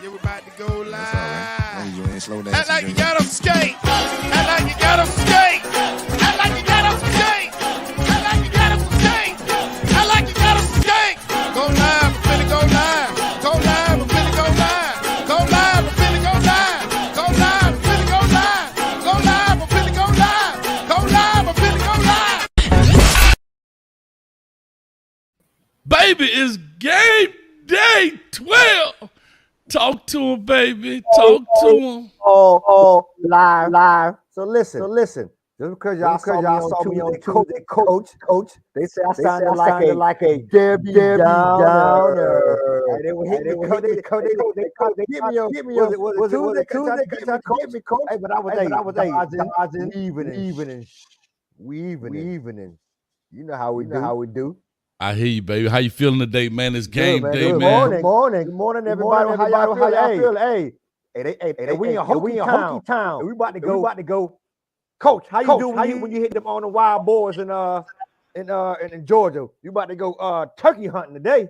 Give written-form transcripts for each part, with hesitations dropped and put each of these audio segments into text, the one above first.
Yeah, we about to go live. That's all right. As long as you ain't slow down. Act like you got on skate. Act like you got on skate. Act like you got on skate. Act like you got on skate. Act like you got on skate. Go live, I'm finna go live. Go live, I'm finna go live. Go live, I'm finna go live. Go live, I'm finna go live. Go live, I'm finna go live. Go live, I'm finna go live. Baby, it's game day 12. Talk to him, baby. Talk to him. Live. So listen. Just because y'all saw me on Tuesday, coach, they say I sounded like a Debbie Downer. They were hitting me, coach. They get me on. Was it Tuesday? Get me, coach. Hey, but I was dodging, weaving. You know how we do. I hear you, baby. How you feeling today, man? It's game day, Good man. Good morning, everybody. How y'all feel? Hey, we in Hookies town. We about to go. Coach, how you do when you hit them on the wild boars in Georgia? You about to go turkey hunting today?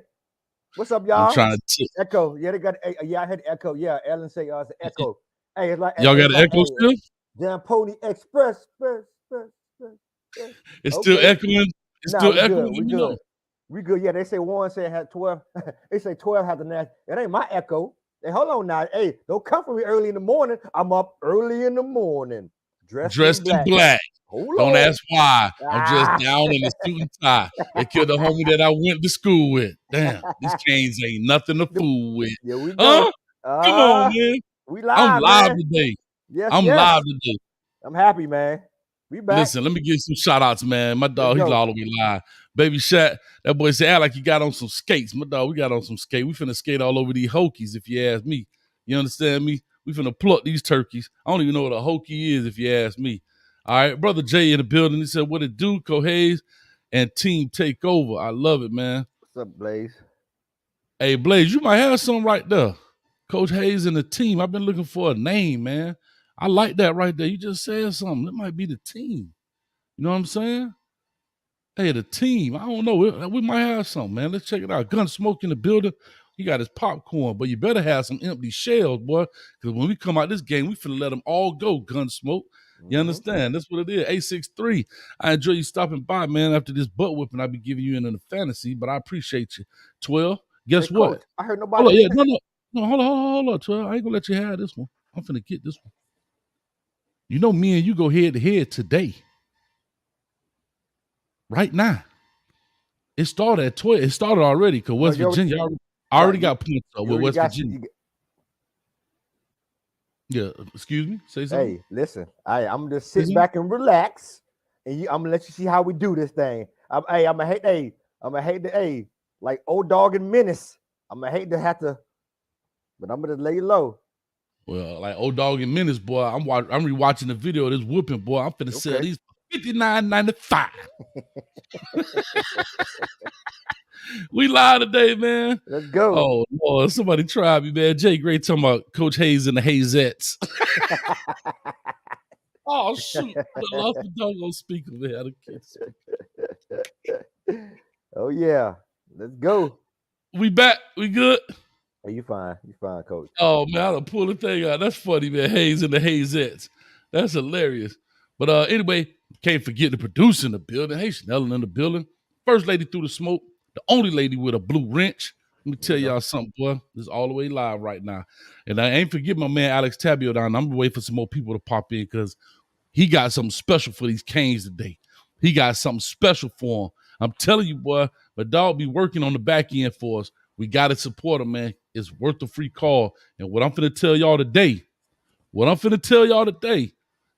What's up, y'all? I'm trying to Echo. Yeah, they got. Yeah, I had Echo. Yeah, Ellen say it's Echo. Hey, it's like y'all got an echo still? Damn Pony Express. It's still echoing. It's still echoing. We good. Yeah, they say Warren said had 12. They say 12 had the national. It ain't my echo. Hey, hold on now. Hey, don't come for me early in the morning. I'm up early in the morning. Dressed in black. Don't ask why. I'm just down in a suit and tie. They killed the homie that I went to school with. Damn, these canes ain't nothing to fool with. Yeah, we go. Come on, man. We live. I'm live man. today. Yes, I'm live today. I'm happy, man. We back. Listen, let me give some shout outs, man. My dog, he's all the way live. Baby Shaq, that boy said, act like you got on some skates. My dog, we got on some skates. We finna skate all over these Hokies, if you ask me. You understand me? We finna pluck these turkeys. I don't even know what a Hokie is, if you ask me. All right, Brother Jay in the building. He said, what it do, Hayes and team take over. I love it, man. What's up, Blaze? Hey, Blaze, you might have something right there. Coach Hayes and the team. I've been looking for a name, man. I like that right there. You just said something. It might be the team. You know what I'm saying? Hey, the team. I don't know. We might have something, man. Let's check it out. Gunsmoke in the building. He got his popcorn, but you better have some empty shells, boy. Because when we come out this game, we finna let them all go, Gunsmoke. You understand? That's what it is. A63. I enjoy you stopping by, man, after this butt whipping I be giving you in the fantasy, but I appreciate you. 12, guess what? Coach, I heard nobody. No, hold on, 12. I ain't gonna let you have this one. I'm finna get this one. You know me and you go head to head today. Right now. It started at 12. It started already because West Virginia already got points with West Virginia. Yeah, excuse me. Say something. Hey, listen. I'm just sit back and relax, and I'm gonna let you see how we do this thing. I'm gonna hate the like old dog and menace. I'm gonna hate to have to, but I'm gonna lay low. Well, like old dog and menace, boy. I'm rewatching the video of this whooping, boy. I'm finna sell these for $59.95. We live today, man. Let's go. Oh, Lord, somebody try me, man. Jay Gray talking about Coach Hayes and the Hazettes. Oh, shoot. I lost the doggone speaker, man. Oh, yeah. Let's go. We back. We good? Hey, you fine, Coach. Oh, man, I done pull the thing out. That's funny, man. Hayes and the Hazettes. That's hilarious. But anyway, can't forget the producer in the building. Hey, Chanel in the building. First lady through the smoke. The only lady with a blue wrench. Let me tell y'all something, boy. This is all the way live right now. And I ain't forget my man Alex Tabio down. I'm going to wait for some more people to pop in because he got something special for these Canes today. He got something special for them. I'm telling you, boy, my dog be working on the back end for us. We got to support him, man. It's worth a free call. And what I'm finna tell y'all today,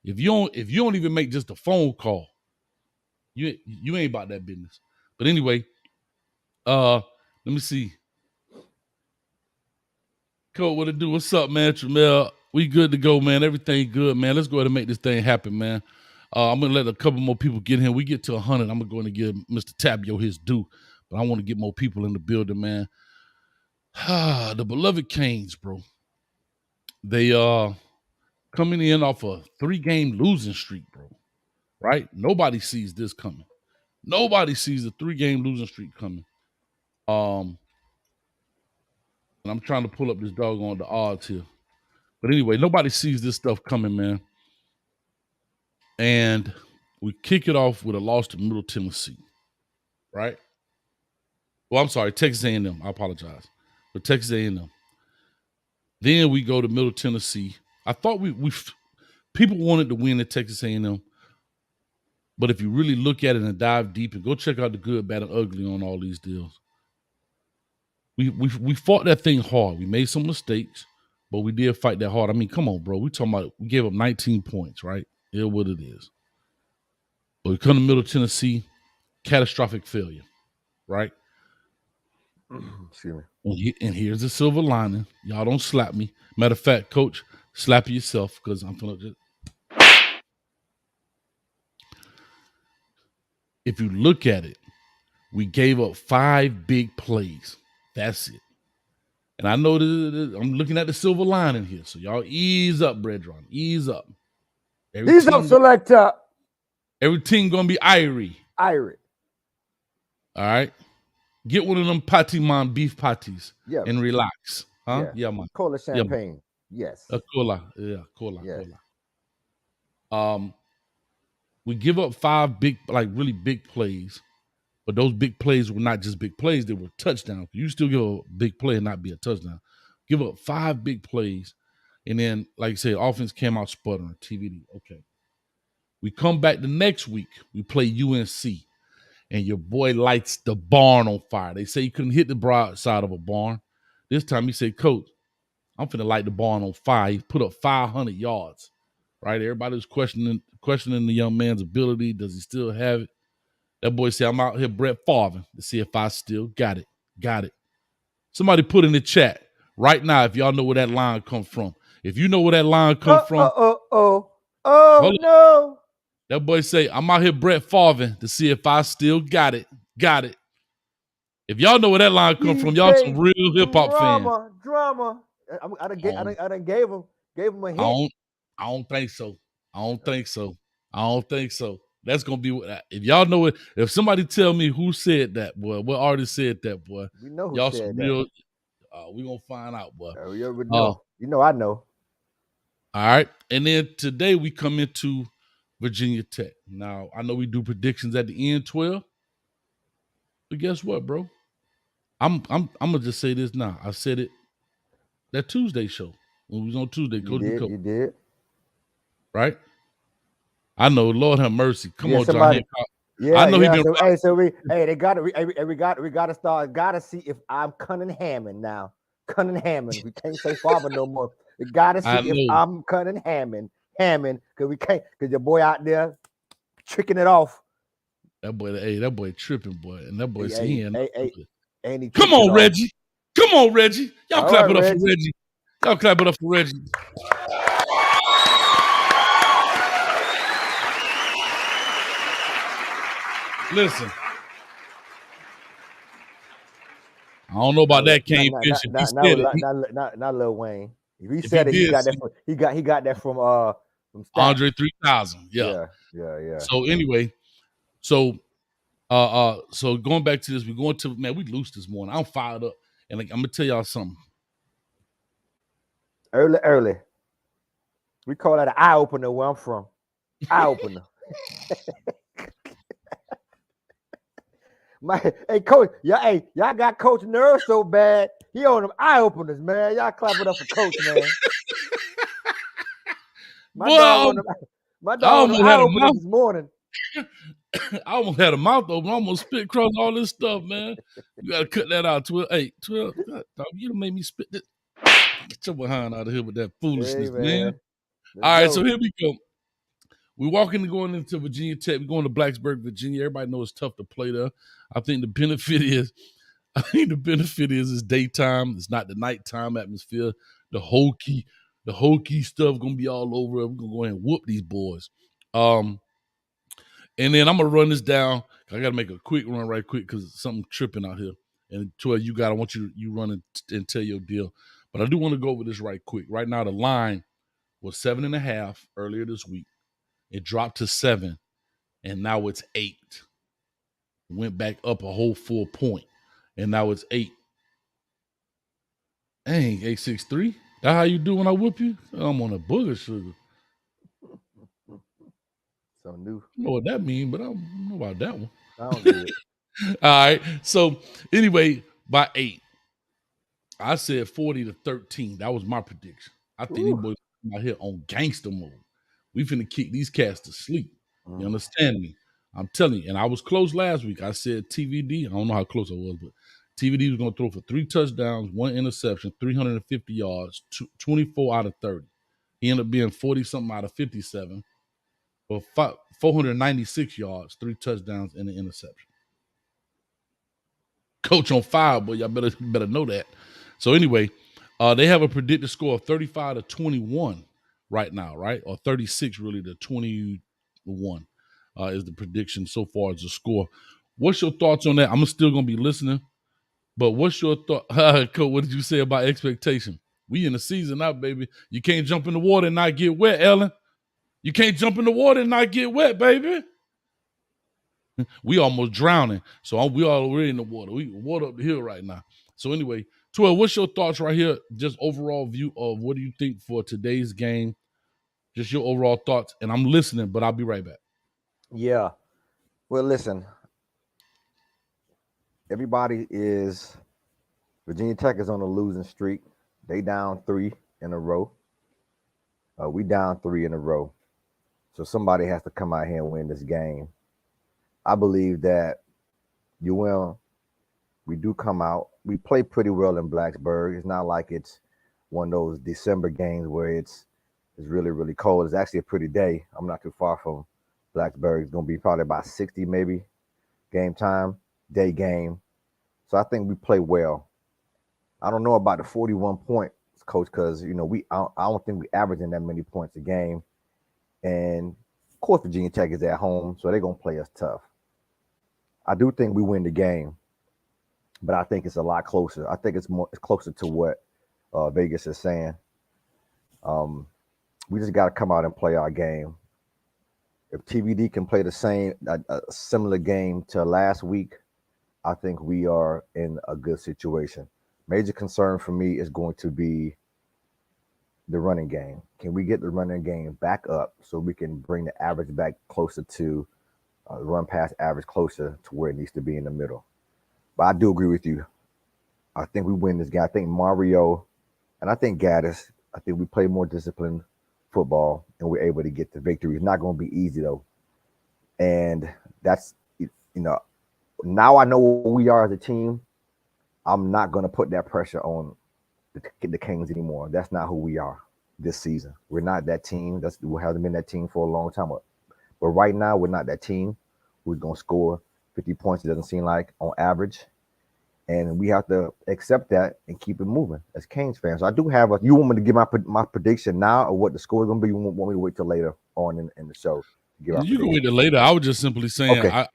if you don't even make just a phone call, you ain't about that business. But anyway, let me see. Coach, what it do? What's up, man? Tramel, we good to go, man. Everything good, man. Let's go ahead and make this thing happen, man. I'm going to let a couple more people get in. We get to 100. I'm going to give Mr. Tabio his due. But I want to get more people in the building, man. The beloved Canes, bro. They coming in off a 3-game losing streak, bro. Right? Nobody sees this coming. Nobody sees a 3-game losing streak coming. And I'm trying to pull up this doggone the odds here. But anyway, nobody sees this stuff coming, man. And we kick it off with a loss to Middle Tennessee, right? Well, I'm sorry, Texas A&M. I apologize. But Texas A&M. Then we go to Middle Tennessee. I thought we people wanted to win at Texas A&M. But if you really look at it and dive deep and go check out the good, bad, and ugly on all these deals, we fought that thing hard. We made some mistakes, but we did fight that hard. I mean, come on, bro. We gave up 19 points, right? It's what it is. But we come to Middle Tennessee, catastrophic failure, right? Excuse me. And here's the silver lining. Y'all don't slap me. Matter of fact, Coach, slap yourself because I'm gonna just. If you look at it, we gave up 5 big plays. That's it. And I know I'm looking at the silver lining here. So y'all ease up, Bredron. Ease up. Ease up, selector. Every team gonna be irie. Irie. All right. Get one of them patty man beef patties and relax. Huh? Yeah, man. Cola champagne. Yes. Cola. Yeah, cola. Yes. Cola. We give up 5 big, like really big plays, but those big plays were not just big plays; they were touchdowns. You still give a big play and not be a touchdown. Give up 5 big plays, and then, like I said, offense came out sputtering. TVD. Okay. We come back the next week. We play UNC, and your boy lights the barn on fire. They say he couldn't hit the broad side of a barn. This time he said, "Coach, I'm finna light the barn on fire." He put up 500 yards. Right? Everybody was questioning the young man's ability. Does he still have it? That boy said, "I'm out here Brett Favre to see if I still got it." Got it. Somebody put in the chat right now if y'all know where that line comes from. If you know where that line comes from. Oh no. That boy say, "I'm out here Brett Favre to see if I still got it." Got it. If y'all know where that line comes from, y'all some real hip-hop fans. Drama. I done gave him a hint. I don't think so. I don't think so. That's gonna be what. If y'all know it, if somebody tell me who said that, boy, what artist said that, boy, we know who y'all said some that. real. We gonna find out, boy. You know. I know. All right, and then today we come into Virginia Tech. Now I know we do predictions at the end 12, but guess what, bro? I'm gonna just say this now. I said it that Tuesday show when we was on Tuesday. You did. Right? I know, Lord have mercy. Come on, John Hancock. Yeah, I know he been. We gotta see if I'm Cunningham now. Cunningham. We can't say Father no more. We gotta see if I'm Cunningham, because we can't, because your boy out there tricking it off. That boy tripping, boy, and that boy saying, "Come on, Reggie. Come on, Reggie. Y'all clap it up for Reggie. Y'all clap it up for Reggie." Listen, I don't know about that Kane Fish. Not Lil Wayne. If he said it, he got that from Andre 3000. Yeah. So anyway, so going back to this, we're going to, man, we loose this morning. I'm fired up, and I'm gonna tell y'all something. Early. We call that an eye opener where I'm from. Eye opener. Hey, Coach, y'all got Coach nerves so bad. He on them eye openers, man. Y'all clap it up for Coach, man. My dog on them eye openers this morning. I almost had a mouth open. I almost spit across all this stuff, man. You gotta cut that out. 12. You done made me spit this. Get your behind out of here with that foolishness, man. All right, so here we go. We're going into Virginia Tech. We're going to Blacksburg, Virginia. Everybody knows it's tough to play there. I think the benefit is it's daytime. It's not the nighttime atmosphere. The Hokie stuff gonna be all over. We're gonna go ahead and whoop these boys. And then I'm gonna run this down. I gotta make a quick run right quick because something tripping out here. And Troy, I want you run and tell your deal. But I do want to go over this right quick. Right now, the line was 7.5 earlier this week. It dropped to 7, and now it's 8. Went back up a whole 4 point, and now it's 8. Dang, 863. That how you do when I whoop you? I'm on a booger sugar. So new. I know what that means, but I don't know about that one. Sound good. All right. So anyway, by 8, I said 40-13. That was my prediction. I think these boys out here on gangster mode. We finna kick these cats to sleep. You understand me? I'm telling you. And I was close last week. I said TVD. I don't know how close I was, but TVD was going to throw for 3 touchdowns, 1 interception, 350 yards, 24 out of 30. He ended up being 40-something out of 57 for 496 yards, 3 touchdowns, and an interception. Coach on fire, boy. Y'all better know that. So anyway, they have a predicted score of 35-21 right now, right? Or 36 really to 21 is the prediction so far as the score. What's your thoughts on that? I'm still gonna be listening, but what's your thought? Coach, what did you say about expectation? We in the season now, baby. You can't jump in the water and not get wet, Ellen. You can't jump in the water and not get wet, baby. We almost drowning, so we already in the water. We water up the hill right now. So anyway, 12, what's your thoughts right here? Just overall view of what do you think for today's game? Just your overall thoughts, and I'm listening, but I'll be right back. Yeah. Well, listen. Virginia Tech is on a losing streak. They down 3 in a row. We down 3 in a row. So somebody has to come out here and win this game. I believe that we do come out. We play pretty well in Blacksburg. It's not like it's one of those December games where it's really, really cold. It's actually a pretty day. I'm not too far from Blacksburg. It's going to be probably about 60 maybe game time, day game. So I think we play well. I don't know about the 41 points, Coach, because, I don't think we averaging that many points a game. And, of course, Virginia Tech is at home, so they're going to play us tough. I do think we win the game, but I think it's a lot closer. I think it's closer to what Vegas is saying. We just got to come out and play our game. If TVD can play a similar game to last week, I think we are in a good situation. Major concern for me is going to be the running game. Can we get the running game back up so we can bring the average back closer to run past average closer to where it needs to be in the middle? But I do agree with you. I think we win this game. I think Mario and I think Gaddis, I think we play more disciplined football and we're able to get the victory. It's not going to be easy though. And that's, now I know what we are as a team. I'm not going to put that pressure on the Kings anymore. That's not who we are this season. We're not that team. We haven't been that team for a long time. But right now, we're not that team who's going to score 50 points, it doesn't seem like, on average. And we have to accept that and keep it moving as Kings fans. So I do have you want me to give my prediction now or what the score is going to be? You want me to wait till later on in the show? You can wait till later. I was just simply saying, okay.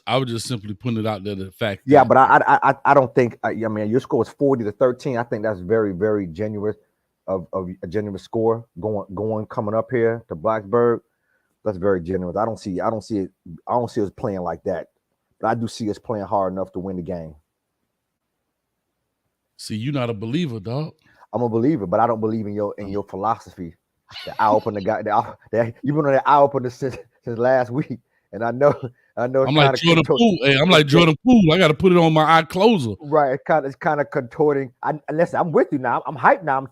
I was just simply putting it out there, the fact yeah, but I don't think, your score is 40-13. I think that's very, very generous of a generous score coming up here to Blacksburg. That's very generous. I don't see us playing like that, but I do see us playing hard enough to win the game. See, you're not a believer, dog. I'm a believer, but I don't believe in your philosophy. The eye opener guy, you've been on that eye opener since last week, and I know. I'm like Jordan Poole. Hey, I'm like Jordan Poole. I got to put it on my eye closer. Right, it's kind of contorting. Listen, I'm with you now. I'm hyped now.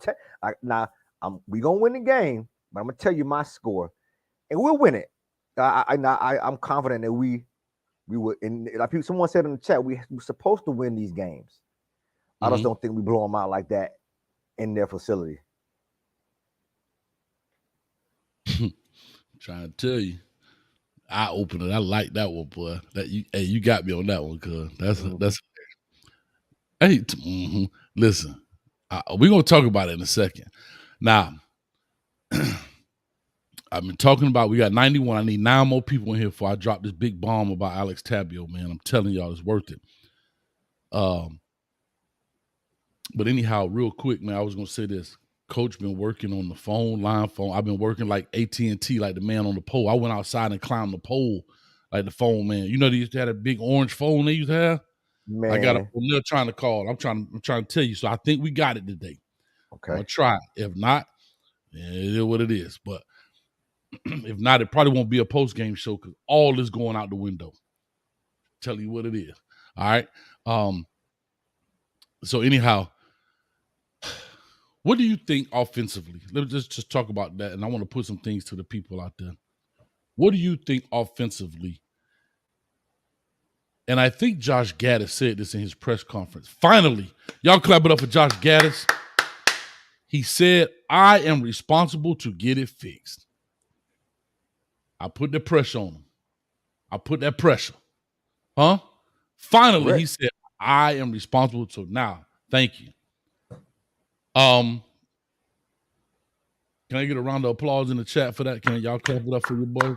We gonna win the game, but I'm gonna tell you my score, and we'll win it. I'm confident that we would. And like someone said in the chat, we're supposed to win these games. I just don't think we blow them out like that in their facility. Trying to tell you, eye opener. I like that one, boy. You got me on that one, cuz that's. Hey, listen, we're gonna talk about it in a second. Now, I've been talking about. We got 91. I need 9 more people in here before I drop this big bomb about Alex Tabio. Man, I'm telling y'all, it's worth it. But anyhow, real quick, man, I was gonna say this. Coach been working on the line phone. I've been working like AT&T, like the man on the pole. I went outside and climbed the pole, like the phone man. You know, they used to have a big orange phone they used to have. Man. I got up from there trying to call. I'm trying to tell you. So I think we got it today. Okay. I'm gonna try it. If not, it is what it is. But if not, it probably won't be a post-game show because all is going out the window. Tell you what it is. All right. So anyhow, what do you think offensively? Let me just talk about that, and I want to put some things to the people out there. What do you think offensively? And I think Josh Gaddis said this in his press conference. Finally, y'all clap it up for Josh Gaddis. He said, I am responsible to get it fixed. I put the pressure on him. I put that pressure. Huh? Finally, he said, I am responsible. So now, thank you. Can I get a round of applause in the chat for that? Can y'all clap it up for your boy?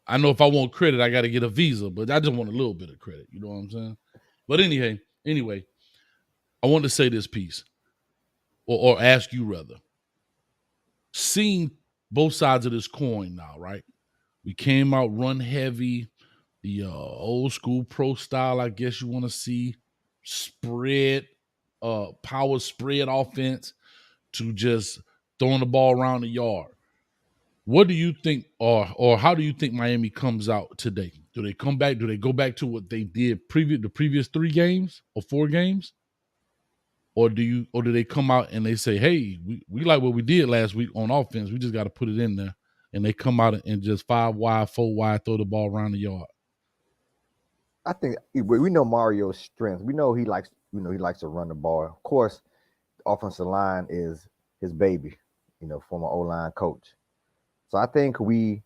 I know if I want credit, I got to get a visa, but I just want a little bit of credit. You know what I'm saying? But anyway, I want to say this piece, or ask you rather. Seeing both sides of this coin now, right? We came out run heavy, the old school pro style, I guess you want to see, spread, power spread offense to just throwing the ball around the yard. What do you think, or how do you think Miami comes out today? Do they come back? Do they go back to what they did the previous 3 games or 4 games? Or do they come out and they say, hey, we like what we did last week on offense. We just got to put it in there. And they come out and just 5 wide, 4 wide, throw the ball around the yard. I think we know Mario's strength. We know he likes to run the ball. Of course, the offensive line is his baby, former O-line coach. So I think and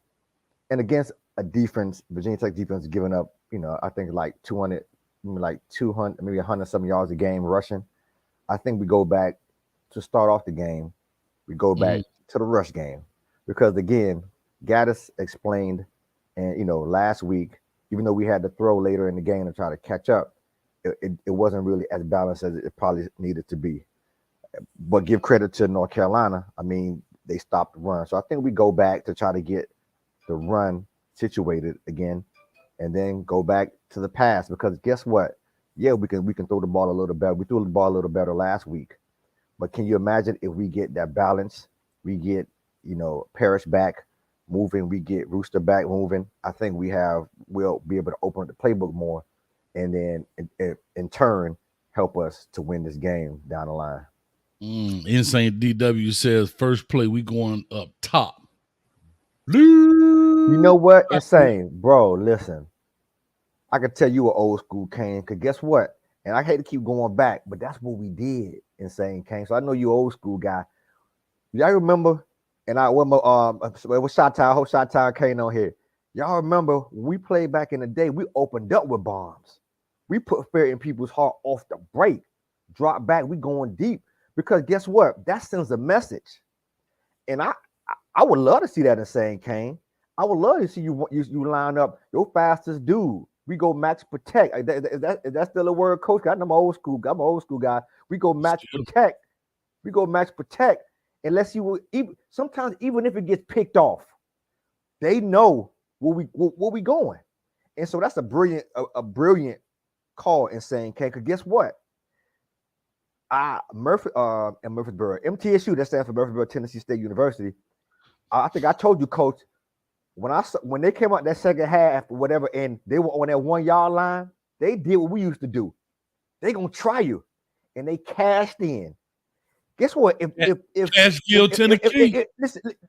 against a defense, Virginia Tech defense giving up, I think like 200, maybe 100-something yards a game rushing. I think we go back to start off the game. We go back to the rush game because, again, Gaddis explained, and last week, even though we had to throw later in the game to try to catch up, it wasn't really as balanced as it probably needed to be. But give credit to North Carolina. I mean, they stopped the run. So I think we go back to try to get the run situated again, and then go back to the pass because guess what? Yeah, we can throw the ball a little better. We threw the ball a little better last week. But can you imagine if we get that balance, we get, Parrish back moving, we get Rooster back moving, I think we'll be able to open up the playbook more and then in turn help us to win this game down the line. Insane DW says first play, we going up top. You know what? Insane, bro, listen. I could tell you an old school Kane, because guess what? And I hate to keep going back, but that's what we did, Insane Kane. So I know you old school guy. Y'all remember, and I remember with Shot Tower Kane on here. Y'all remember when we played back in the day, we opened up with bombs. We put fear in people's heart off the break. Drop back, we going deep. Because guess what? That sends a message. And I would love to see that, Insane Kane. I would love to see you line up your fastest dude. We go max protect. Is that still a word, coach? I'm an old school guy. We go max protect. And let's see sometimes even if it gets picked off, they know where we going. And so that's a brilliant call, Insane Kane. Because guess what? Murfreesboro, MTSU, that stands for Murfreesboro Tennessee State University. I think I told you, coach, when they came out that second half or whatever, and they were on that 1 yard line, they did what we used to do. They gonna try you, and they cashed in. Guess what?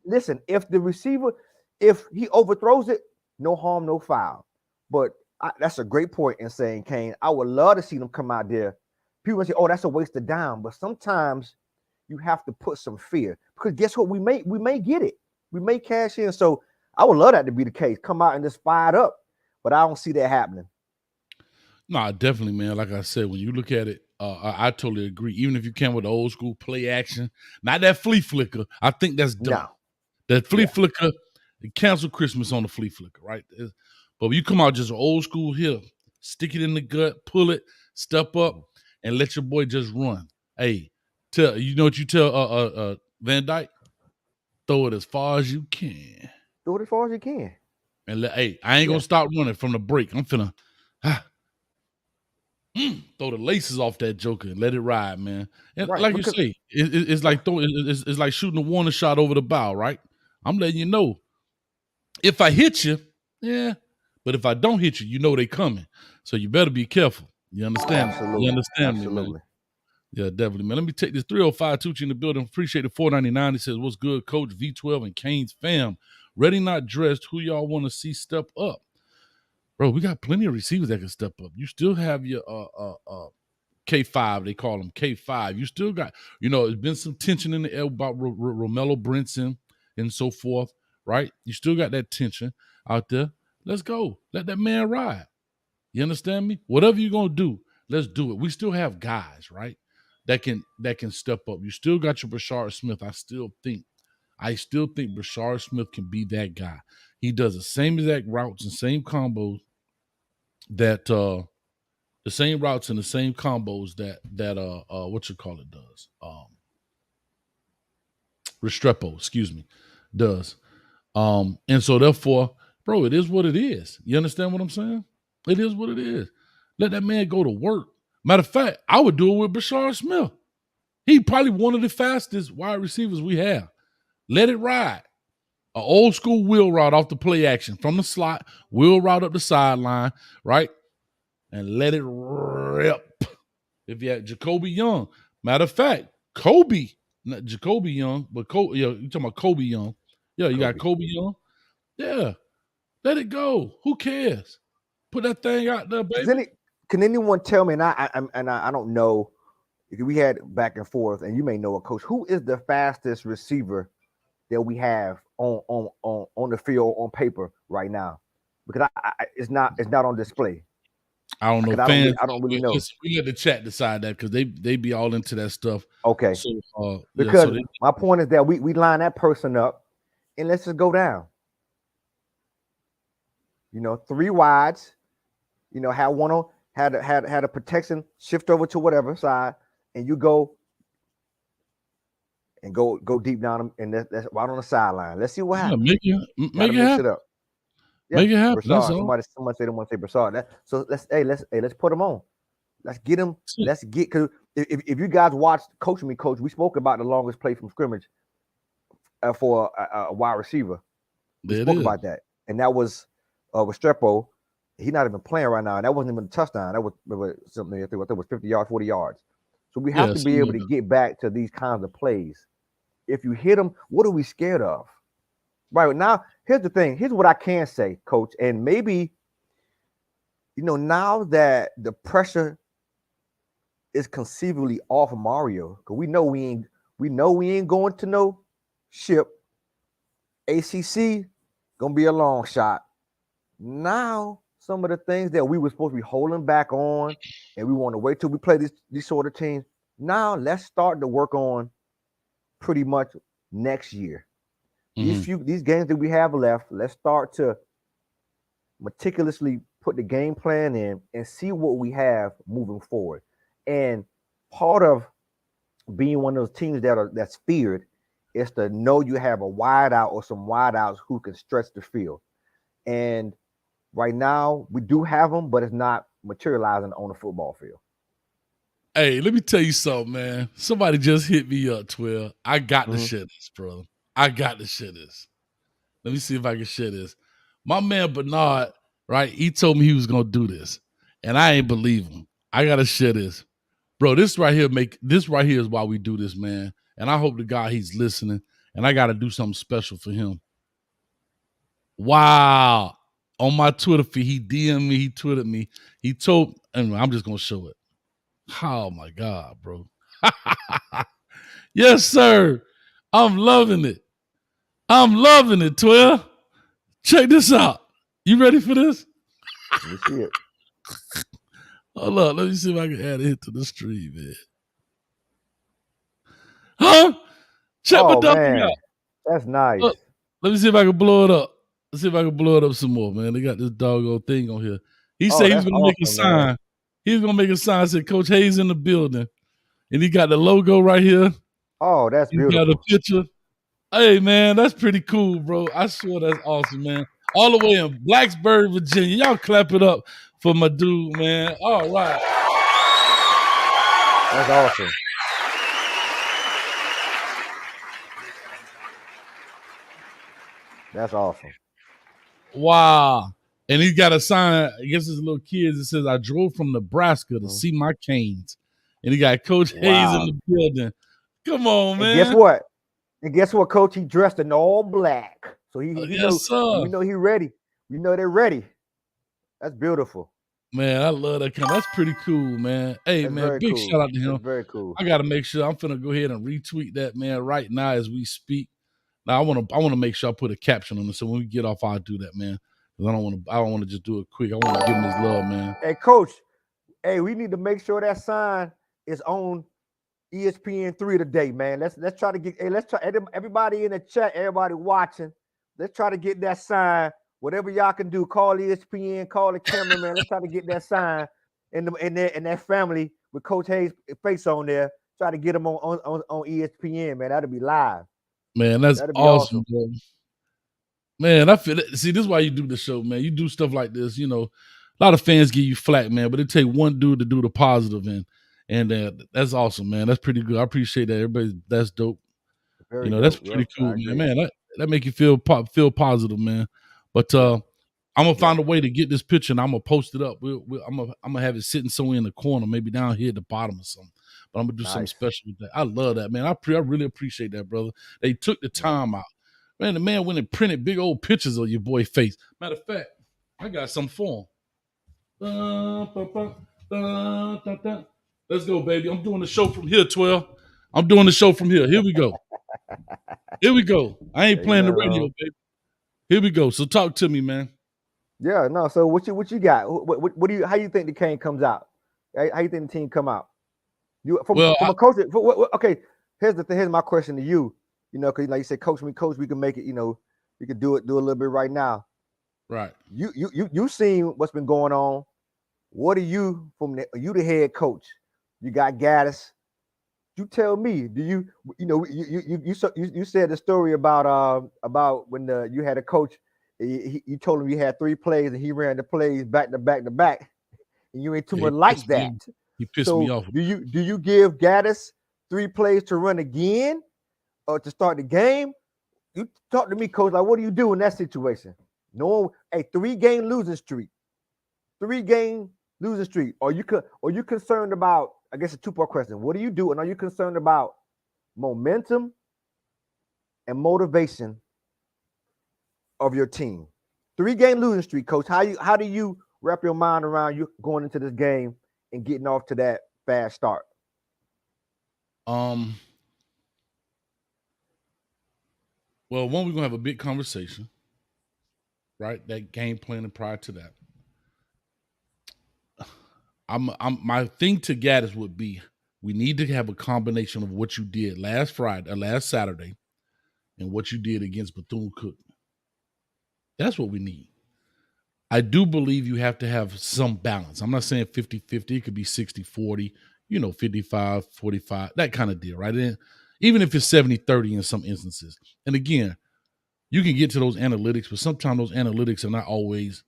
Listen, if the receiver, if he overthrows it, no harm, no foul. But that's a great point, Insane Kane. I would love to see them come out there. People say, "Oh, that's a waste of down," but sometimes you have to put some fear because guess what? We may get it. We may cash in. So I would love that to be the case. Come out and just fire it up, but I don't see that happening. No, definitely, man. Like I said, when you look at it, I totally agree. Even if you can with the old school play action, not that flea flicker, I think that's dumb. No. That flea flicker, cancel Christmas on the flea flicker, right? But when you come out just old school here, stick it in the gut, pull it, step up, and let your boy just run. Hey, you know what you tell Van Dyke? Throw it as far as you can. Throw it as far as you can. And I ain't gonna stop running from the break. I'm finna. Throw the laces off that joker and let it ride, man. And Right, like you because say, it's like it's like shooting a warning shot over the bow, right? I'm letting you know. If I hit you, yeah. But if I don't hit you, you know they coming. So you better be careful. You understand? absolutely, You understand me, man? absolutely. Yeah, definitely, man. Let me take this 305 Tucci in the building. Appreciate the 499. He says, what's good, Coach V12 and Kane's fam? Ready, not dressed. Who y'all want to see step up? Bro, we got plenty of receivers that can step up. You still have your K5, they call them K5. You still got, there's been some tension in the air about Romello Brinson and so forth, right? You still got that tension out there. Let's go. Let that man ride. You understand me? Whatever you're going to do, let's do it. We still have guys, right, that can step up. You still got your Brashard Smith. I still think Brashard Smith can be that guy. He does the same exact routes and same combos that the same routes and the same combos that does. Restrepo, does. And so therefore, bro, it is what it is. You understand what I'm saying? It is what it is. Let that man go to work. Matter of fact, I would do it with Brashard Smith. He probably one of the fastest wide receivers we have. Let it ride. An old school wheel route off the play action from the slot, wheel route up the sideline, right? And let it rip. If you had Jacoby Young, matter of fact, Kobe, not Jacoby Young, but you're talking about Kobe Young. Yeah, you got Kobe Young. Yeah, let it go. Who cares? Put that thing out there, baby. Can anyone tell me? And I don't know if we had back and forth, and you may know a coach. Who is the fastest receiver that we have on the field on paper right now? Because it's not on display. I don't know. I don't really know. We let the chat decide that because they be all into that stuff. Okay. So because my point is that we line that person up and let's just go down. 3 wides. Had one on had a protection, shift over to whatever side, and you go deep down them, and that's right on the sideline. Let's see what happens. Make it happen. Up. Yeah, make it happen. That's all. Somebody said they want to say Brassard. So let's put them on. Let's get them. Let's get, because if you guys watched Coach Me Coach, we spoke about the longest play from scrimmage for a wide receiver. We spoke about that, and that was Restrepo. He's not even playing right now. That wasn't even a touchdown. That was something. I think it was 50 yards, 40 yards. So we have to be able to get back to these kinds of plays. If you hit them, what are we scared of? Right now, here's the thing. Here's what I can say, Coach. And maybe, now that the pressure is conceivably off of Mario, because we know we ain't going to no ship. ACC gonna be a long shot. Now, some of the things that we were supposed to be holding back on, and we want to wait till we play these sort of teams. Now, let's start to work on pretty much next year. These games that we have left, let's start to meticulously put the game plan in and see what we have moving forward. And part of being one of those teams that's feared is to know you have a wide out or some wide outs who can stretch the field. And right now, we do have them, but it's not materializing on the football field. Hey, let me tell you something, man. Somebody just hit me up, 12. I got to share this, bro. I got to share this. Let me see if I can share this. My man Bernard, right, he told me he was going to do this, and I ain't believe him. I got to share this. Bro, this right here is why we do this, man. And I hope to God he's listening, and I got to do something special for him. Wow. On my Twitter feed, he DM'd me, he tweeted me. He told, and I'm just going to show it. Oh, my God, bro. Yes, sir. I'm loving it. 12. Check this out. You ready for this? Let me see it. Hold on. Let me see if I can add it to the stream, man. Huh? Check my dog out. That's nice. Look, let me see if I can blow it up. Let's see if I can blow it up some more, man. They got this doggone thing on here. He said he's going to make a sign. Man. He's going to make a sign. Said Coach Hayes in the building. And he got the logo right here. Oh, that's beautiful. He got a picture. Hey, man, that's pretty cool, bro. I swear that's awesome, man. All the way in Blacksburg, Virginia. Y'all clap it up for my dude, man. All right. That's awesome. That's awesome. Wow. And he's got a sign, I guess his little kids, that says, I drove from Nebraska to see my Canes. And he got Coach Hayes in the building. Come on, man. And guess what? Coach? He dressed in all black. So he yes, sir. We know he ready. We know they're ready. That's beautiful. Man, I love that kind. That's pretty cool, man. Hey, That's man, big cool. shout out to him. That's very cool. I got to make sure I'm finna go ahead and retweet that, man, right now as we speak. Now I want to make sure I put a caption on it, so when we get off, I'll do that, man. Because I don't want to just do it quick. I want to give him his love, man. Hey, Coach. Hey, we need to make sure that sign is on ESPN3 today, man. Let's try to get. Hey, let's try everybody in the chat, everybody watching. Let's try to get that sign. Whatever y'all can do, call ESPN, call the cameraman. Let's try to get that sign in that family with Coach Hayes' face on there. Try to get him on ESPN, man. That'll be live. Man, that's awesome, bro. Man, I feel it. See, this is why you do the show, man. You do stuff like this, you know. A lot of fans give you flack, man, but it take one dude to do the positive, and that's awesome, man. That's pretty good. I appreciate that. That's dope. Very dope. That's pretty cool, man. Man, that make you feel positive, man. But I'm gonna find a way to get this picture, and I'm gonna post it up. I'm gonna have it sitting somewhere in the corner, maybe down here at the bottom or something. But I'm gonna do something special with that. I love that, man. I really appreciate that, brother. They took the time out. Man, the man went and printed big old pictures of your boy's face. Matter of fact, I got some for him. Let's go, baby. I'm doing the show from here, 12. I'm doing the show from here. Here we go. Here we go. I ain't playing the radio, baby. Here we go. So talk to me, man. Yeah, no. So what you got? What do you? How you think the cane comes out? How you think the team come out? From a coach. Okay, here's my question to you. You know, because like you said, coach, we can make it. You know, we can do a little bit right now. Right. You seen what's been going on. What are you you the head coach? You got Gaddis. You tell me. Do you said the story about when you had a coach. You told him you had 3 plays and he ran the plays back to back to back, and you ain't too much like that. He pissed me off. Do you give Gaddis 3 plays to run again? Or to start the game? You talk to me, coach. Like, what do you do in that situation? No, a 3-game losing streak. 3-game losing streak. Are you concerned about? I guess a 2-part question. What do you do? And are you concerned about momentum and motivation of your team? 3-game losing streak, coach. How do you wrap your mind around you going into this game and getting off to that fast start? Well, one, we're gonna have a big conversation, right? That game planning prior to that. My thing to Gaddis would be, we need to have a combination of what you did last Saturday, and what you did against Bethune-Cookman. That's what we need. I do believe you have to have some balance. I'm not saying 50-50. It could be 60-40, 55-45, that kind of deal, right? And even if it's 70-30 in some instances. And again, you can get to those analytics, but sometimes those analytics are not always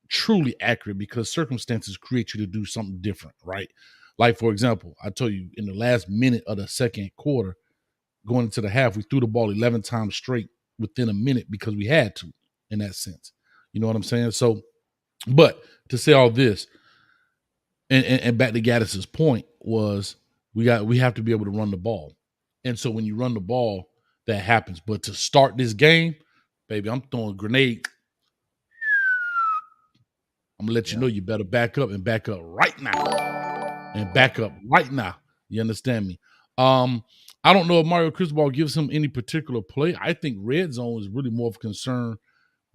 truly accurate because circumstances create you to do something different, right? Like, for example, I told you in the last minute of the second quarter, going into the half, we threw the ball 11 times straight within a minute because we had to, in that sense. You know what I'm saying? So, but to say all this, and back to Gaddis's point was we have to be able to run the ball. And so when you run the ball, that happens. But to start this game, baby, I'm throwing a grenade. I'm gonna let you know you better back up and back up right now. And back up right now. You understand me? I don't know if Mario Cristobal gives him any particular play. I think red zone is really more of a concern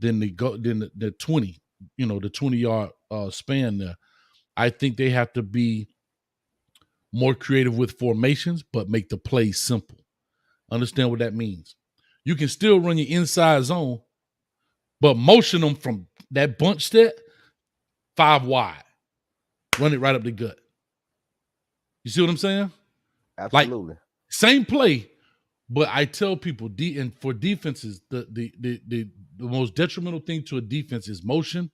than the 20, the 20-yard span there. I think they have to be more creative with formations, but make the play simple. Understand what that means. You can still run your inside zone, but motion them from that bunch step 5 wide. Run it right up the gut. You see what I'm saying? Absolutely. Like, same play, but I tell people, and for defenses, the most detrimental thing to a defense is motion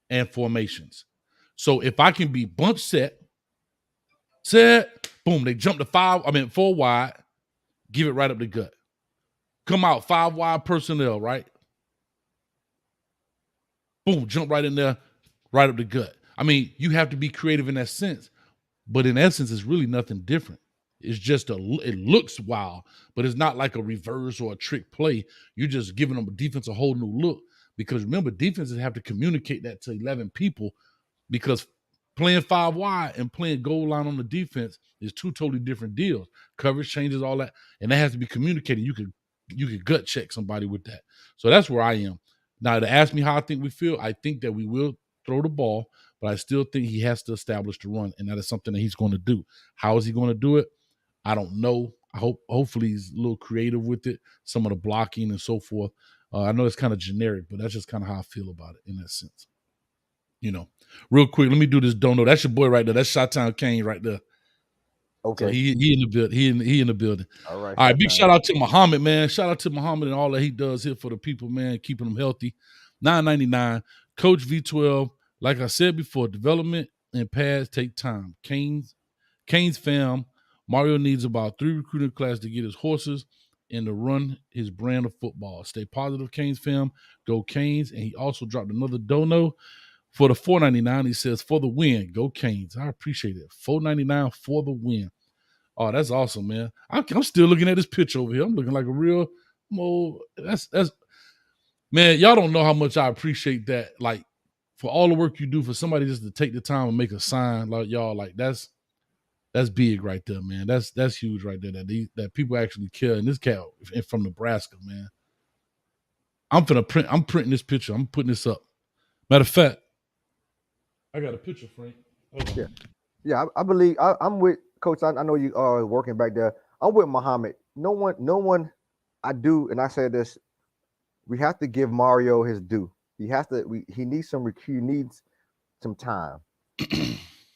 and formations. So if I can be bunch set, Boom, they jump to 4 wide, give it right up the gut. Come out 5 wide personnel, right? Boom, jump right in there, right up the gut. I mean, you have to be creative in that sense, but in essence, it's really nothing different. It's just it looks wild, but it's not like a reverse or a trick play. You're just giving them a defense a whole new look, because remember, defenses have to communicate that to 11 people, because playing 5 wide and playing goal line on the defense is 2 totally different deals. Coverage changes, all that, and that has to be communicated. You could gut check somebody with that. So that's where I am. Now, to ask me how I think we feel, I think that we will throw the ball, but I still think he has to establish the run, and that is something that he's going to do. How is he going to do it? I don't know. Hopefully he's a little creative with it, some of the blocking and so forth. I know it's kind of generic, but that's just kind of how I feel about it in that sense. Real quick, let me do this. Don't know. That's your boy right there. That's Chi-Town Kane right there. Okay. So he in the building. He in the building. All right. All right. Big shout out to Muhammad, man. Shout out to Muhammad and all that he does here for the people, man, keeping them healthy. $9.99. Coach V12. Like I said before, development and pads take time. Canes fam. Mario needs about 3 recruiting classes to get his horses and to run his brand of football. Stay positive, Canes fam. Go Canes. And he also dropped another dono for the $4.99. He says, for the win, go Canes. I appreciate it. $4.99 for the win. Oh, that's awesome, man. I'm still looking at this picture over here. I'm looking like a real that's man, y'all don't know how much I appreciate that. Like, for all the work you do, for somebody just to take the time and make a sign like y'all, like that's big right there, man. That's huge right there. That people actually care. And this cat from Nebraska, man. I'm printing this picture. I'm putting this up. Matter of fact, I got a picture, Frank. Yeah. I believe I'm with Coach. I know you are working back there. I'm with Muhammad. No one. I do, and I said this. We have to give Mario his due. He has to. He needs some time.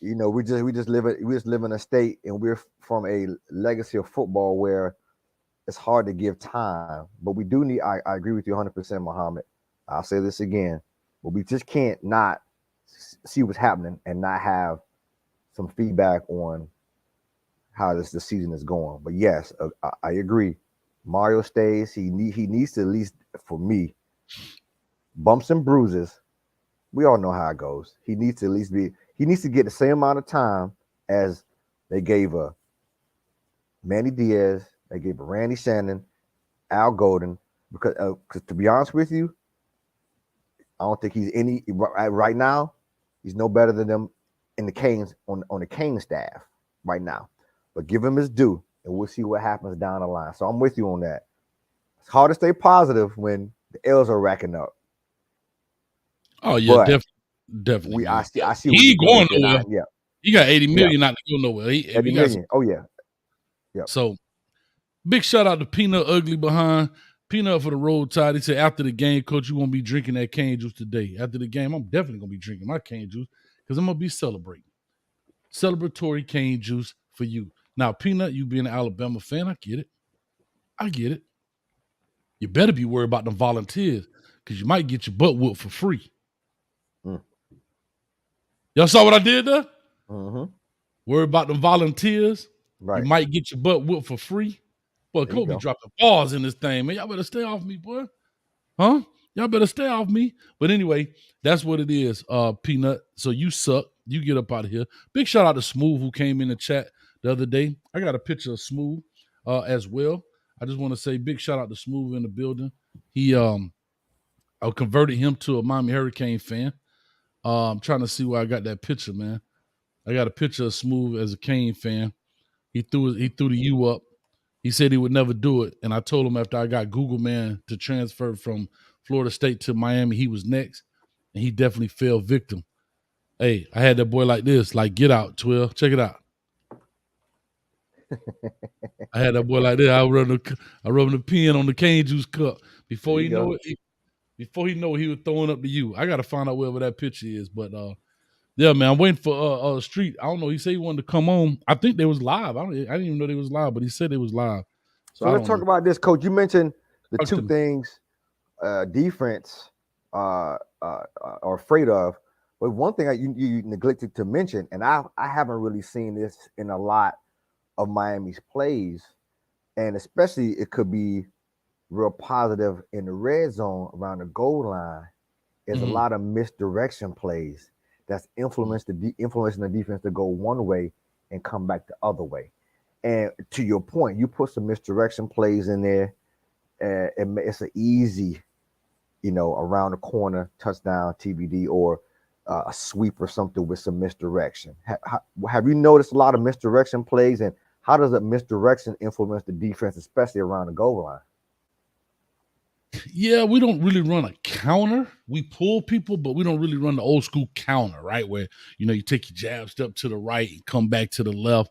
We just live in a state, and we're from a legacy of football where it's hard to give time. But we do need. I agree with you 100%, Muhammad. I'll say this again, but we just can't not see what's happening and not have some feedback on how the season is going. But yes, I agree. Mario stays. He needs to, at least for me, bumps and bruises. We all know how it goes. He needs to at least he needs to get the same amount of time as they gave Manny Diaz, they gave Randy Shannon, Al Golden, because to be honest with you, I don't think he's right now. He's no better than them in the Canes on the Cane staff right now. But give him his due, and we'll see what happens down the line. So I'm with you on that. It's hard to stay positive when the L's are racking up. Oh yeah, but definitely. I see. He going nowhere. Yeah, he got 80 million not to go nowhere. 80 million. Oh yeah. So big shout out to Peanut Ugly behind. Peanut for the Road Tide. He said, after the game, Coach, you won't be drinking that cane juice today. After the game, I'm definitely going to be drinking my cane juice because I'm going to be celebrating. Celebratory cane juice for you. Now, Peanut, you being an Alabama fan, I get it. You better be worried about them volunteers because you might get your butt whooped for free. Y'all saw what I did there? Mm-hmm. Worry about them volunteers. Right. You might get your butt whooped for free. Boy, Kobe dropping balls in this thing, man. Y'all better stay off me, boy. Huh? Y'all better stay off me. But anyway, that's what it is, Peanut. So you suck. You get up out of here. Big shout out to Smooth, who came in the chat the other day. I got a picture of Smooth as well. I just want to say big shout out to Smooth in the building. He I converted him to a Miami Hurricane fan. I'm trying to see where I got that picture, man. I got a picture of Smooth as a Cane fan. He threw the U up. He said he would never do it. And I told him after I got Google Man to transfer from Florida State to Miami, he was next. And he definitely fell victim. Hey, I had that boy like this, like, get out, 12. Check it out. I had that boy like this. I rubbed the pen on the cane juice cup. Before he know it, he was throwing up the U. I got to find out wherever that picture is. But yeah, man, I'm waiting for Street. I don't know. He said he wanted to come on. I think they was live. I didn't even know they was live, but he said they was live. So let's talk about this, Coach. You mentioned the two things defense are afraid of. But one thing you neglected to mention, and I haven't really seen this in a lot of Miami's plays, and especially it could be real positive in the red zone around the goal line, is a lot of misdirection plays that's influencing the defense to go one way and come back the other way. And to your point, you put some misdirection plays in there, it's an easy, around the corner touchdown TBD or a sweep or something with some misdirection. Have you noticed a lot of misdirection plays, and how does a misdirection influence the defense, especially around the goal line? Yeah, we don't really run a counter. We pull people, but we don't really run the old school counter, right? Where, you take your jab step to the right and come back to the left.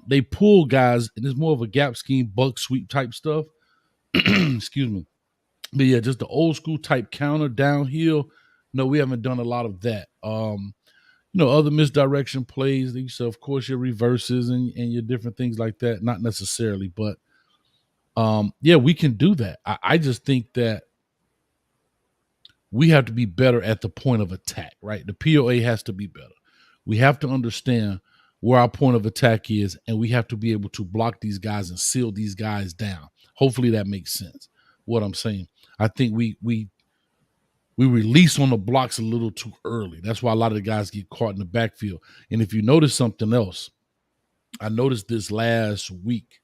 They pull guys, and it's more of a gap scheme, buck sweep type stuff. Excuse me. But yeah, just the old school type counter downhill. No, we haven't done a lot of that. Other misdirection plays. So of course your reverses and your different things like that. Not necessarily, but yeah, we can do that. I just think that we have to be better at the point of attack, right? The POA has to be better. We have to understand where our point of attack is, and we have to be able to block these guys and seal these guys down. Hopefully that makes sense, what I'm saying. I think we release on the blocks a little too early. That's why a lot of the guys get caught in the backfield. And if you notice something else, I noticed this last week.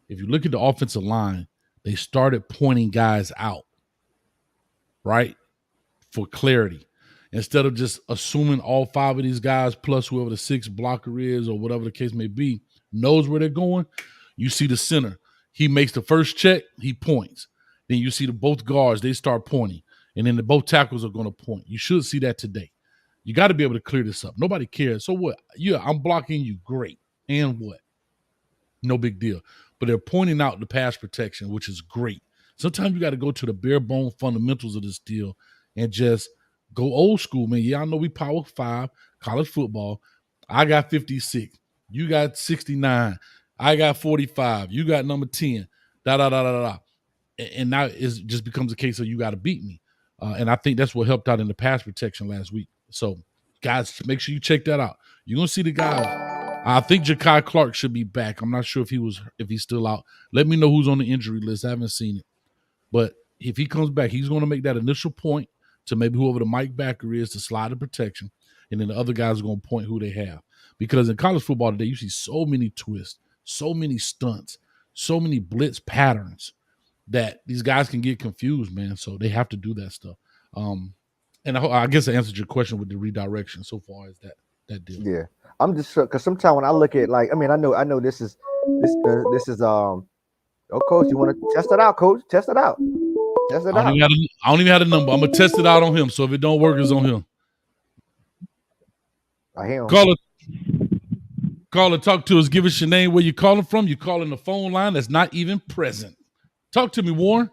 If you look at the offensive line, they started pointing guys out, right, for clarity. Instead of just assuming all 5 of these guys plus whoever the 6th blocker is or whatever the case may be knows where they're going, you see the center. He makes the first check, he points. Then you see both guards, they start pointing. And then both tackles are going to point. You should see that today. You got to be able to clear this up. Nobody cares. So what? Yeah, I'm blocking you. Great. And what? No big deal. But they're pointing out the pass protection, which is great. Sometimes you got to go to the bare bone fundamentals of this deal and just go old school, man. Yeah, I know we Power 5, college football. I got 56. You got 69. I got 45. You got number 10. Da-da-da-da-da. And now it just becomes a case of you got to beat me. And I think that's what helped out in the pass protection last week. So, guys, make sure you check that out. You're going to see the guys. I think Ja'Kai Clark should be back. I'm not sure if he's still out. Let me know who's on the injury list. I haven't seen it. But if he comes back, he's going to make that initial point to maybe whoever the Mike backer is to slide the protection. And then the other guys are going to point who they have. Because in college football today, you see so many twists, so many stunts, so many blitz patterns that these guys can get confused, man. So they have to do that stuff. And I guess I answered your question with the redirection so far as that deal. Yeah, I'm just because sometimes when I look at I know this is oh, coach, you want to test it out, coach? Test it out. Test it out. I don't even have the number. I'm gonna test it out on him. So if it don't work, it's on him. I hear him. Caller, talk to us. Give us your name, where you calling from. You calling the phone line that's not even present. Talk to me, Warren.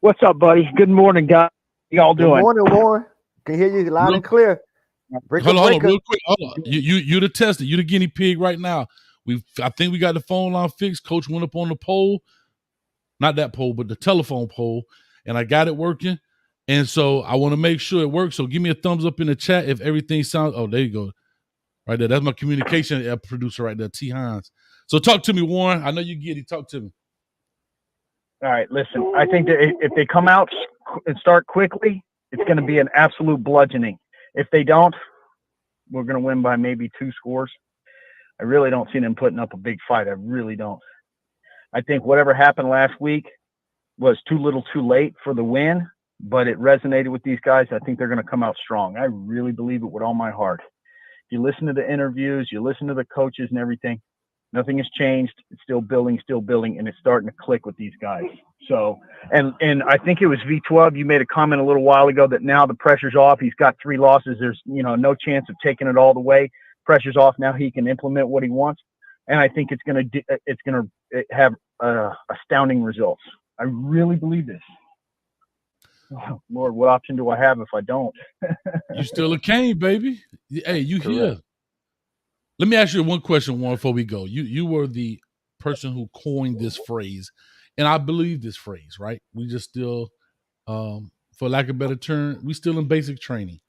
What's up, buddy? Good morning, guys. How y'all doing? Good morning, Warren. Can hear you loud and clear. Hold on, real quick. Hold on. You the tester. You the guinea pig right now. I think we got the phone line fixed. Coach went up on the pole, not that pole, but the telephone pole, and I got it working. And so I want to make sure it works. So give me a thumbs up in the chat if everything sounds. Oh, there you go. Right there. That's my communication producer right there, T. Hines. So talk to me, Warren. I know you get it. Talk to me. All right, listen. I think that if they come out and start quickly, it's going to be an absolute bludgeoning. If they don't, we're going to win by maybe 2 scores. I really don't see them putting up a big fight. I really don't. I think whatever happened last week was too little too late for the win, but it resonated with these guys. I think they're going to come out strong. I really believe it with all my heart. If you listen to the interviews, you listen to the coaches and everything, nothing has changed. It's still building, and it's starting to click with these guys. So, and I think it was V12. You made a comment a little while ago that now the pressure's off. He's got 3 losses. There's, no chance of taking it all the way. Pressure's off. Now he can implement what he wants. And I think it's going to have astounding results. I really believe this. Oh, Lord, what option do I have if I don't? You still a Kane, baby. Hey, you Correct. here. Let me ask you one question, Warren, before we go. You were the person who coined this phrase, and I believe this phrase, right? We just still, for lack of a better term, we still in basic training.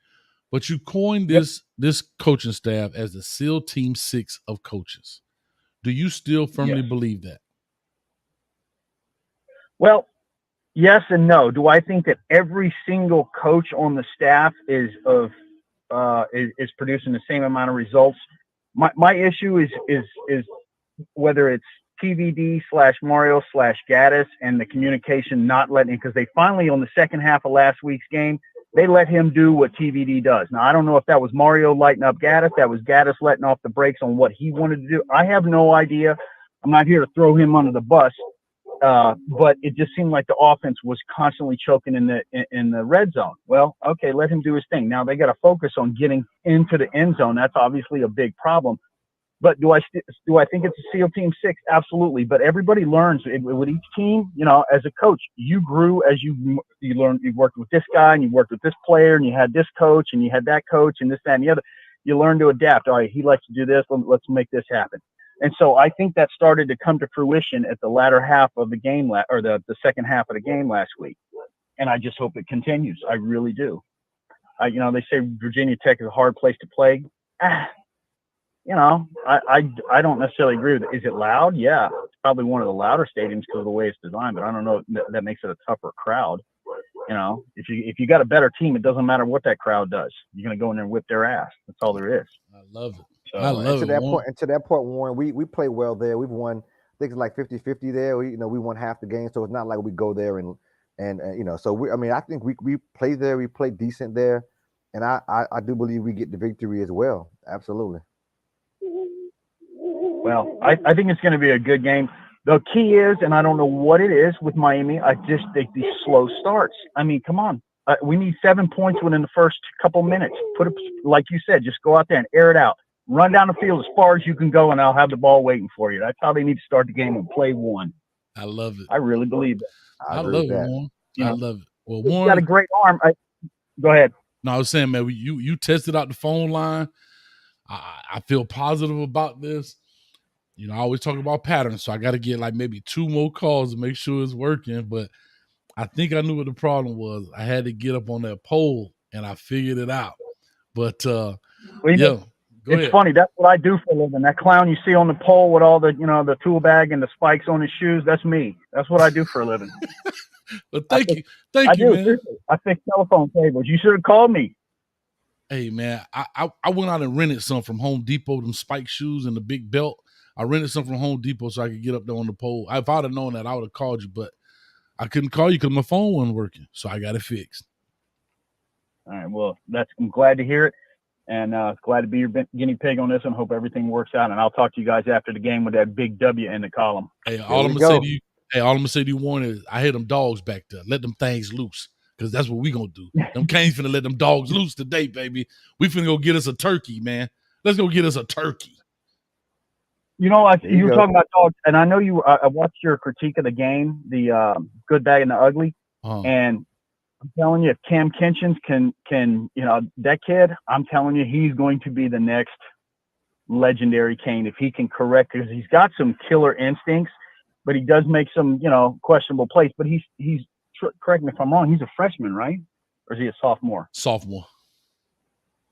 But you coined this coaching staff as the SEAL Team 6 of coaches. Do you still firmly believe that? Well, yes and no. Do I think that every single coach on the staff is producing the same amount of results? My issue is whether it's TVD/Mario/Gaddis and the communication not letting, because they finally, on the second half of last week's game, they let him do what TVD does. Now, I don't know if that was Mario lighting up Gaddis, that was Gaddis letting off the brakes on what he wanted to do. I have no idea. I'm not here to throw him under the bus, but it just seemed like the offense was constantly choking in the red zone. Well, okay, let him do his thing. Now they got to focus on getting into the end zone. That's obviously a big problem. But do I think it's a SEAL Team 6? Absolutely. But everybody learns with each team. You know, as a coach, you grew as you learned. You worked with this guy, and you worked with this player, and you had this coach, and you had that coach, and this, that, and the other. You learn to adapt. All right, he likes to do this. Let's make this happen. And so I think that started to come to fruition at the latter half of the game, or the second half of the game last week. And I just hope it continues. I really do. You know, they say Virginia Tech is a hard place to play. You know, I don't necessarily agree with it. Is it loud? Yeah, it's probably one of the louder stadiums because of the way it's designed. But I don't know if that makes it a tougher crowd. You know, if you got a better team, it doesn't matter what that crowd does. You're gonna go in there and whip their ass. That's all there is. I love it. So, I love it. And to that point, Warren, we play well there. We've won, I think it's like 50-50 there. We won half the game, so it's not like we go there and you know. So I think we play there. We play decent there, and I do believe we get the victory as well. Absolutely. Well, I think it's going to be a good game. The key is, and I don't know what it is with Miami, I just think these slow starts. I mean, come on. We need 7 points within the first couple minutes. Put it, like you said, just go out there and air it out. Run down the field as far as you can go, and I'll have the ball waiting for you. That's how they need to start the game and play one. I love it. I really believe it. I love it, Warren. I love it. Well, Warren, you got a great arm. Go ahead. No, I was saying, man, you tested out the phone line. I feel positive about this. You know, I always talk about patterns, so I got to get like maybe 2 more calls to make sure it's working. But I think I knew what the problem was. I had to get up on that pole, and I figured it out. But it's funny. That's what I do for a living. That clown you see on the pole with all the, the tool bag and the spikes on his shoes, that's me. That's what I do for a living. But thank you, man. Seriously. I fix telephone cables. You should have called me. Hey, man, I went out and rented some from Home Depot, them spike shoes and the big belt. I rented some from Home Depot so I could get up there on the pole. If I'd have known that, I would have called you, but I couldn't call you because my phone wasn't working, so I got it fixed. All right, well, I'm glad to hear it, and glad to be your guinea pig on this and hope everything works out, and I'll talk to you guys after the game with that big W in the column. Hey, all I'm going to say to you, Warren, is I hear them dogs back there. Let them things loose, because that's what we going to do. Them Canes finna let them dogs loose today, baby. We finna go get us a turkey, man. Let's go get us a turkey. You know, you were talking about dogs, and I know I watched your critique of the game, the good, bad, and the ugly, and I'm telling you, if Cam Kinchins can, that kid, I'm telling you, he's going to be the next legendary Cane if he can correct, because he's got some killer instincts, but he does make some, questionable plays. But he's correct me if I'm wrong, he's a freshman, right? Or is he a sophomore? Sophomore.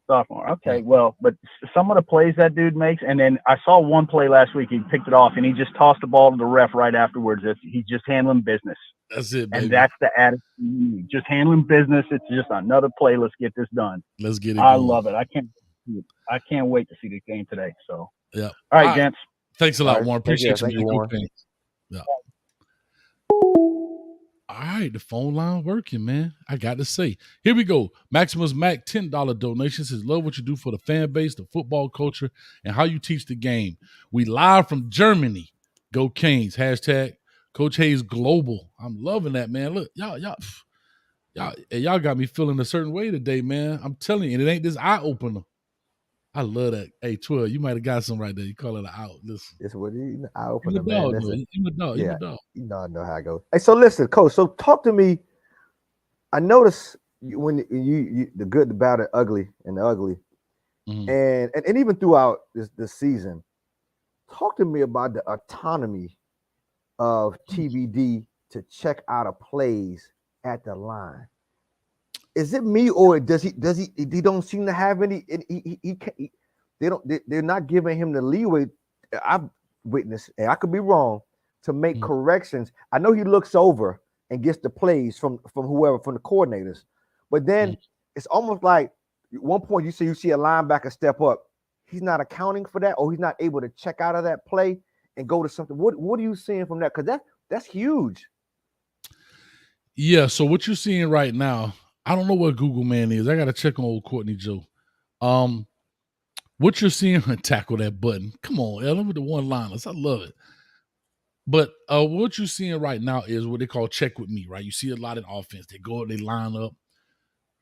Okay, well, but some of the plays that dude makes, and then I saw one play last week, he picked it off, and he just tossed the ball to the ref right afterwards. He's just handling business. That's it, baby. And that's the attitude you need. Just handling business. It's just another play. Let's get this done. Let's get it I going. love it. I can't wait to see the game today. So, yeah. All right, gents. Thanks a lot, Warren. Appreciate you, Warren. Yeah. All right, the phone line working, man. I got to say. Here we go. Maximus Mac, $10 donation says, love what you do for the fan base, the football culture, and how you teach the game. We live from Germany. Go Canes. Hashtag Coach Hayes Global. I'm loving that, man. Look, y'all got me feeling a certain way today, man. I'm telling you, and it ain't this eye opener. I love that. Hey, 12, you might have got some right there. You call it an out. Listen. It's what you eye opener, man. You a dog. Yeah. You know, I know how it goes. Hey, so listen, Coach. So talk to me. I noticed when you the good, the bad, the ugly, mm-hmm. and even throughout this season, talk to me about the autonomy of TBD to check out of plays at the line. Is it me, or does he don't seem to have any? They're not giving him the leeway. witness, and I could be wrong, to make corrections. I know he looks over and gets the plays from whoever, from the coordinators, but then it's almost like at one point you see a linebacker step up. He's not accounting for that, or he's not able to check out of that play and go to something. What are you seeing from that? Because that's huge. Yeah, so what you're seeing right now, I don't know what Google Man is. I got to check on old Courtney Joe. What you're seeing, tackle that button. Come on, Ellen, with the one-liners. I love it. But what you're seeing right now is what they call check with me, right? You see a lot in offense. They go, they line up,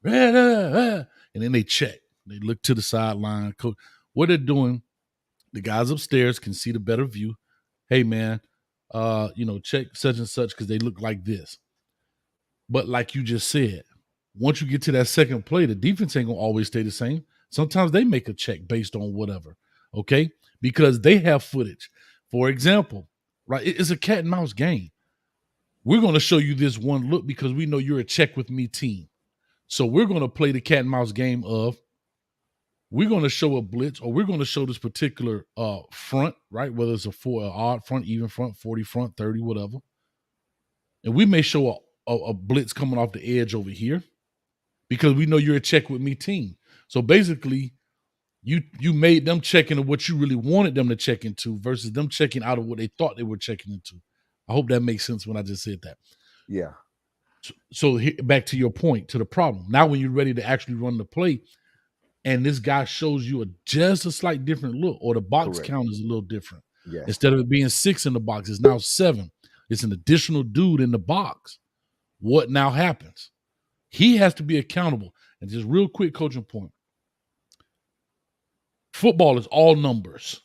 and then they check. They look to the sideline. Coach, what they're doing, the guys upstairs can see the better view. Hey, man, check such and such because they look like this. But like you just said, once you get to that second play, the defense ain't going to always stay the same. Sometimes they make a check based on whatever, okay? Because they have footage. For example, right, it's a cat and mouse game. We're going to show you this one look because we know you're a check with me team. So we're going to play the cat and mouse game of we're going to show a blitz, or we're going to show this particular front, right? Whether it's a odd front, even front, 40 front, 30, whatever. And we may show a blitz coming off the edge over here because we know you're a check with me team. So basically, you made them check into what you really wanted them to check into versus them checking out of what they thought they were checking into. I hope that makes sense when I just said that. Yeah. So back to your point, to the problem. Now when you're ready to actually run the play and this guy shows you just a slight different look, or the box count is a little different. Yes. Instead of it being 6 in the box, it's now 7. It's an additional dude in the box. What now happens? He has to be accountable. And just real quick coaching point. Football is all numbers.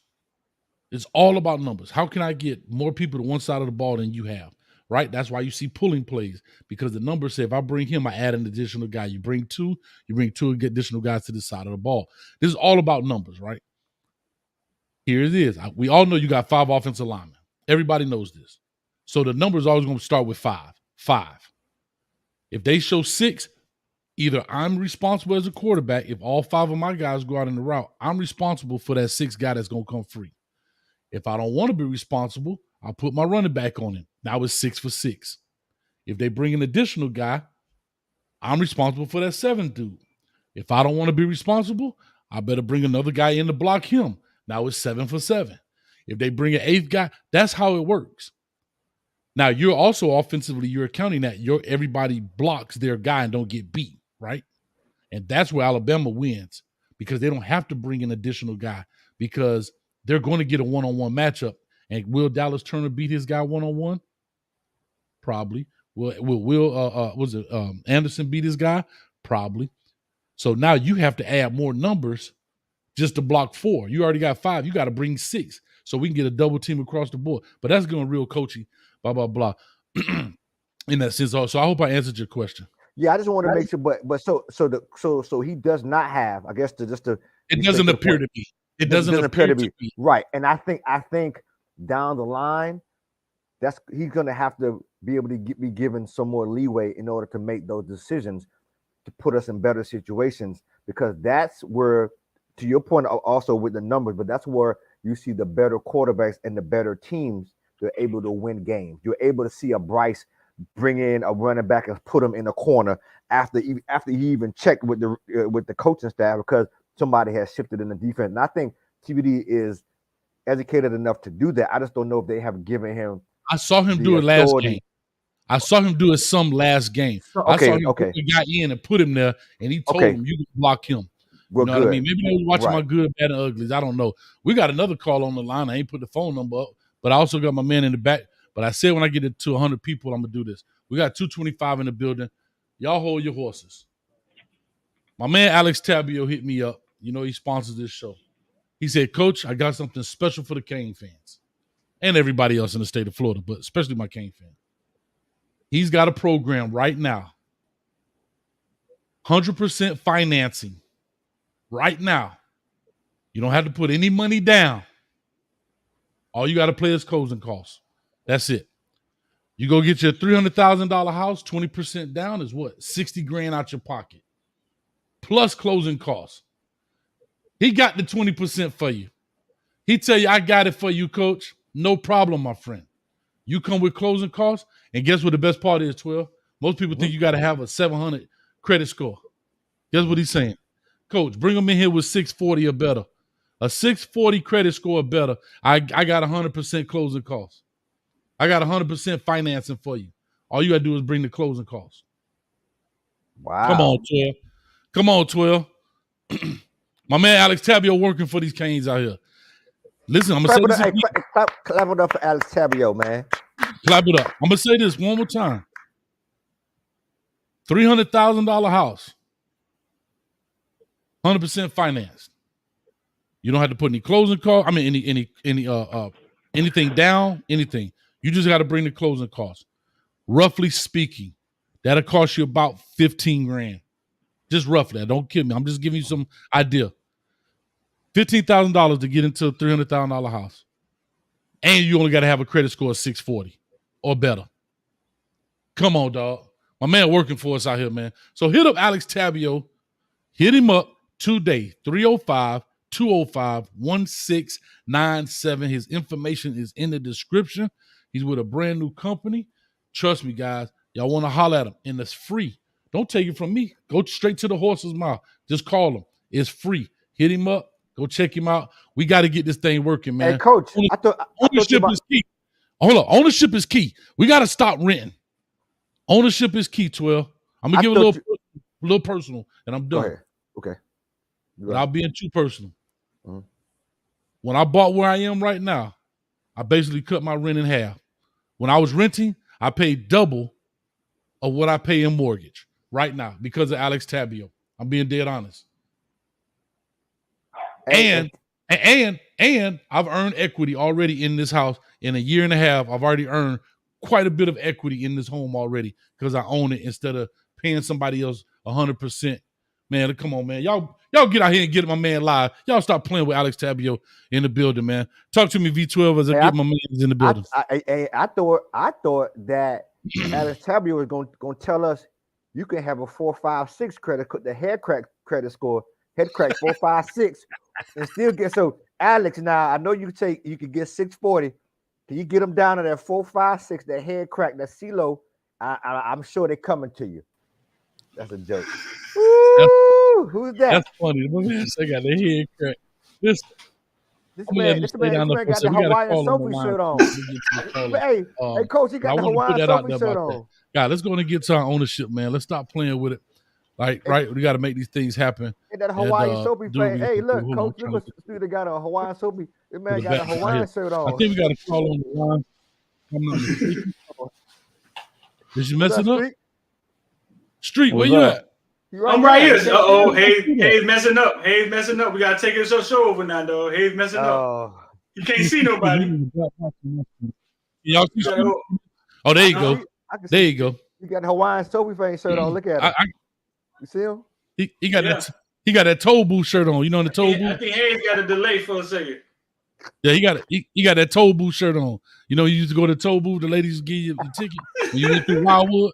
It's all about numbers. How can I get more people to one side of the ball than you have, right? That's why you see pulling plays, because the numbers say if I bring him, I add an additional guy. You bring two additional guys to the side of the ball. This is all about numbers, right? Here it is. We all know you got 5 offensive linemen. Everybody knows this. So the number is always going to start with 5. 5. If they show 6, either I'm responsible as a quarterback. If all 5 of my guys go out in the route, I'm responsible for that 6th guy that's going to come free. If I don't want to be responsible, I'll put my running back on him. Now it's 6 for 6. If they bring an additional guy, I'm responsible for that 7th dude. If I don't want to be responsible, I better bring another guy in to block him. Now it's 7 for 7. If they bring an 8th guy, that's how it works. Now you're also offensively, you're accounting that everybody blocks their guy and don't get beat. Right? And that's where Alabama wins, because they don't have to bring an additional guy, because they're going to get a one-on-one matchup. And will Dallas Turner beat his guy one-on-one? Probably. Will Anderson beat his guy? Probably. So now you have to add more numbers just to block 4. You already got 5. You got to bring 6 so we can get a double team across the board. But that's going real coachy, blah, blah, blah. In that sense. So I hope I answered your question. Yeah, I just want to make sure, but so he does not have, I guess, it doesn't appear to be. It doesn't appear to be. Right. And I think down the line, he's gonna have to be able to be given some more leeway in order to make those decisions to put us in better situations, because that's where, to your point also with the numbers, but that's where you see the better quarterbacks and the better teams, they're able to win games. You're able to see a Bryce bring in a running back and put him in a corner after he even checked with the coaching staff because somebody has shifted in the defense. And I think TBD is educated enough to do that. I just don't know if they have given him. I saw him do it last game. I saw him do it some last game. I saw him put the guy in and put him there, and he told him, you can block him. Well, you know what I mean? Maybe they was watching my good, bad, and uglies. I don't know. We got another call on the line. I ain't put the phone number up, but I also got my man in the back. But I said when I get it to 100 people, I'm going to do this. We got 225 in the building. Y'all hold your horses. My man Alex Tabio hit me up. You know, he sponsors this show. He said, Coach, I got something special for the Cane fans and everybody else in the state of Florida, but especially my Cane fans. He's got a program right now, 100% financing right now. You don't have to put any money down. All you got to pay is closing costs. That's it. You go get your $300,000 house, 20% down is what? 60 grand out your pocket. Plus closing costs. He got the 20% for you. He tell you, I got it for you, Coach. No problem, my friend. You come with closing costs, and guess what the best part is, 12? Most people think you got to have a 700 credit score. Guess what he's saying? Coach, bring them in here with 640 or better. A 640 credit score or better. I got 100% closing costs. I got 100% financing for you. All you got to do is bring the closing costs. Wow. Come on, 12. Come on, 12. My man Alex Tabio working for these Canes out here. Listen, I'm going to say this. Clap it up for Alex Tabio, man. Clap it up. I'm going to say this one more time. $300,000 house. 100% financed. You don't have to put any closing costs. I mean, anything down, anything. You just got to bring the closing costs. Roughly speaking, that'll cost you about 15 grand. Just roughly. Don't kill me. I'm just giving you some idea. $15,000 to get into a $300,000 house. And you only got to have a credit score of 640 or better. Come on, dog. My man working for us out here, man. So hit up Alex Tabio. Hit him up today, 305-205-1697. His information is in the description. He's with a brand new company. Trust me, guys. Y'all want to holler at him, and it's free. Don't take it from me. Go straight to the horse's mouth. Just call him. It's free. Hit him up. Go check him out. We got to get this thing working, man. Hey, Coach, ownership is key. Hold on. Ownership is key. We got to stop renting. Ownership is key, 12. I'm going to give it a little personal, and I'm done. Go ahead. Okay. Without being too personal. Mm-hmm. When I bought where I am right now, I basically cut my rent in half. When I was renting, I paid double of what I pay in mortgage right now because of Alex Tabio. I'm being dead honest. And I've earned equity already in this house. In a year and a half, I've already earned quite a bit of equity in this home already because I own it instead of paying somebody else 100%. Man, come on, man. Y'all get out here and get my man live. Y'all stop playing with Alex Tabio in the building, man. Talk to me, V12, as I get my man in the building. I thought that Alex Tabio was going to tell us you can have a 4.56 credit, the head crack credit score, head crack 4.56, and still get. So Alex, now I know you can get 640. Can you get them down to that 4.56, that head crack, that CeeLo? I'm sure they're coming to you. That's a joke. Who's that? That's funny. My man say got the head crack. This man got the Hawaiian Sophie shirt on. Hey, Coach, he got the Hawaiian Sophie shirt on. God, let's go and get to our ownership, man. Let's stop playing with it. Right? We got to make these things happen. Hey, that Hawaiian Sophie fan. Hey, look, Coach, look what got a Hawaiian Sophie. This man got a Hawaiian shirt on. I think we got a call on the line. I'm not mistaken. Is you messing up? Street, where you at? I'm right here. Uh-oh, Hayes messing up. Hayes messing up. We got to take his show over now, though. Hayes messing up. You can't see nobody. Y'all see oh, there you go. There you go. You got the Hawaiian Sophie fan shirt on. Look at him. You see him? He got that. He got that toe boot shirt on. You know the toe boot. I think Hayes got a delay for a second. Yeah, he got it. He got that toe boot shirt on. You know, you used to go to toe boot. The ladies give you the ticket when you went through Wildwood.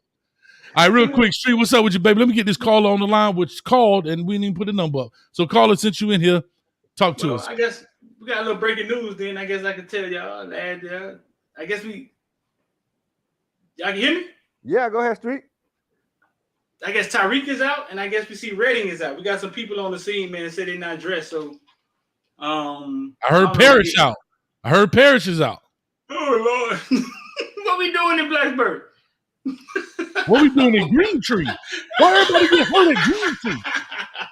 All right, real quick, Street, what's up with you, baby? Let me get this caller on the line, which called, and we didn't even put the number up. So, caller, since you in here, talk to us. I guess we got a little breaking news. Then I guess I can tell y'all. I guess y'all can hear me. Yeah, go ahead, Street. I guess Tyreek is out, and I guess we see Redding is out. We got some people on the scene, man, that say they're not dressed. So, I heard Parrish out. I heard Parrish is out. Oh Lord, what we doing in Blacksburg? What we doing in Green Tree? Why everybody get hurt at Green Tree?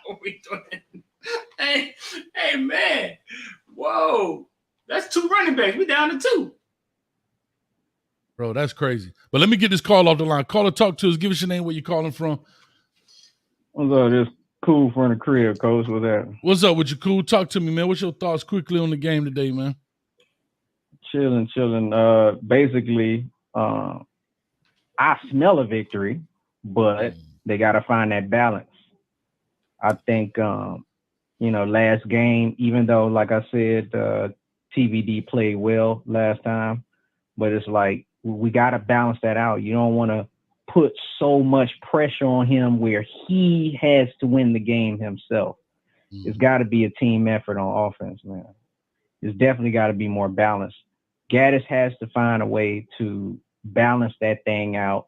What we doing? Hey, man. Whoa. That's 2 running backs. We down to 2. Bro, that's crazy. But let me get this call off the line. Caller, talk to us. Give us your name, where you calling from. What's up? Just cool from the crib, Coach. What's that? What's up with you, cool? Talk to me, man. What's your thoughts quickly on the game today, man? Chilling. Basically, I smell a victory, but they got to find that balance. I think, last game, even though, like I said, TVD played well last time, but it's like we got to balance that out. You don't want to put so much pressure on him where he has to win the game himself. It's got to be a team effort on offense, man. It's definitely got to be more balanced. Gaddis has to find a way to balance that thing out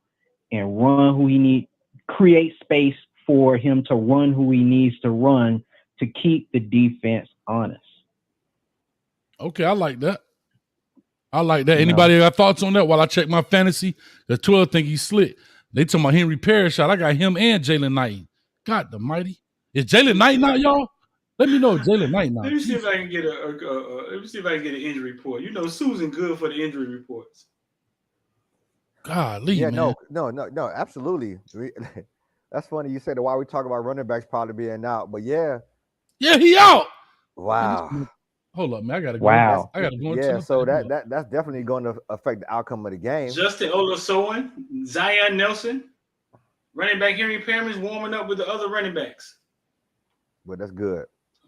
and run who he needs, create space for him to run who he needs to run to keep the defense honest. Okay, I like that. Anybody got thoughts on that while I check my fantasy? The 12 think he's slick. They talking about Henry Parrish shot. I got him and Jalen Knight. God the mighty. Is Jalen Knight now, y'all? Let me know if Jalen Knight now. Let me see if I can get an injury report. You know, Susan good for the injury reports. Golly, yeah, man. No, absolutely. That's funny. You said why we talk about running backs probably being out, but yeah, he out. Wow. Hold up, man. I gotta go. Wow. I gotta go. Yeah, so that's definitely going to affect the outcome of the game. Justin Olasowen, Zion Nelson, running back Henry Parrish warming up with the other running backs. But that's good.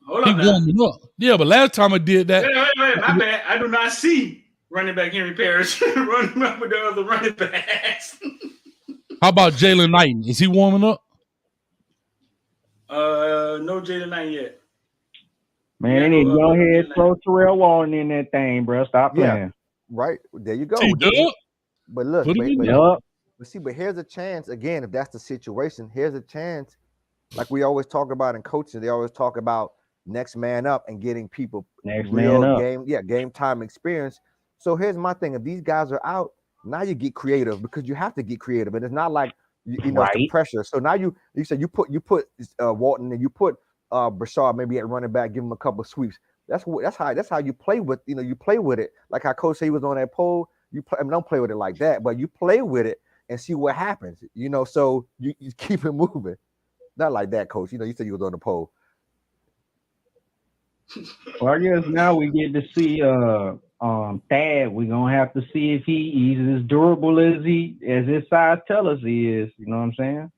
Hold up, warming up. Yeah, but last time I did that. Wait, my bad. I do not see running back Henry Parrish running up with the other running backs. How about Jalen Knight? Is he warming up? No Jalen Knight yet. Man, they need to go ahead and throw Terrell Wallen in that thing, bro. Stop playing. Yeah, right. There you go. But look, but here's a chance again. If that's the situation, here's a chance. Like we always talk about in coaching, they always talk about next man up and getting people game time experience. So here's my thing: if these guys are out, now you get creative because you have to get creative, and it's not like you know it's the pressure. So now you said you put Walton and you put Brashard maybe at running back, give him a couple of sweeps. That's how you play with you play with it. Like how Coach said he was on that pole. Don't play with it like that, but you play with it and see what happens. So you keep it moving. Not like that, Coach. You said you was on the pole. Well, I guess now we get to see Thad. We're gonna have to see if he's as durable as his size tell us he is. You know what I'm saying?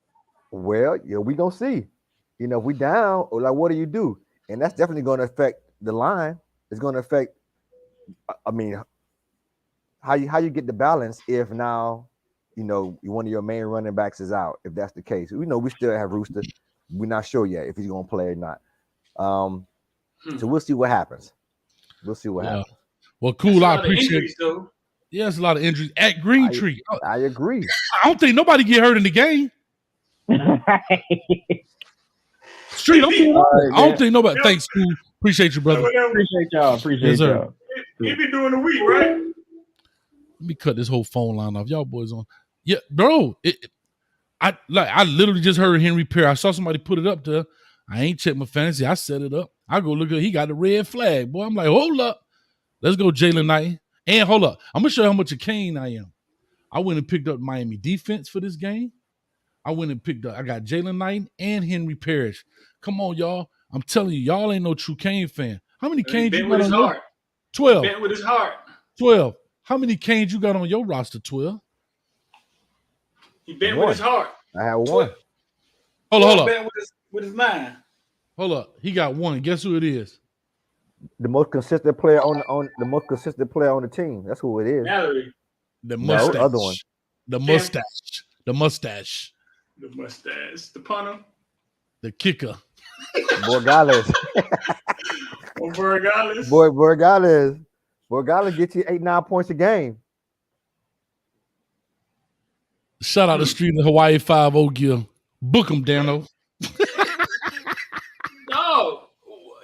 Well, yeah, we gonna see. If we down, or like, what do you do? And that's definitely going to affect the line. It's going to affect, how you get the balance if now, one of your main running backs is out. If that's the case, we still have Rooster. We're not sure yet if he's going to play or not. So we'll see what happens. Happens. Well, cool. I appreciate it. Yeah, it's a lot of injuries at Green Tree. I agree. I don't think nobody get hurt in the game. Street, I don't think nobody. Thanks, School. Appreciate you, brother. Appreciate y'all. You be doing the week, right? Let me cut this whole phone line off. Y'all boys on. Yeah, bro. I literally just heard Henry Parrish. I saw somebody put it up there. I ain't checked my fantasy. I set it up. I go look at. He got the red flag, boy. I'm like, hold up. Let's go, Jalen Knight. And hold up. I'm gonna show you how much a cane I am. I went and picked up Miami defense for this game. I got Jalen Knight and Henry Parrish. Come on, y'all. I'm telling you, y'all ain't no true Kane fan. How many Canes you got on your 12? Bet with his heart. 12. How many Canes you got on your roster, 12? He bet with his heart. I have one. Hold up. Bet with his mind. Hold up. He got one. Guess who it is? The most consistent player on the team. That's who it is. Mallory. The mustache. No, other one. The mustache. The mustache. The mustache. The punter. The kicker. Borgales. Borgales gets you 8-9 points a game. Shout out the street in Hawaii 5-0 gear. Book him, Dano. Dog,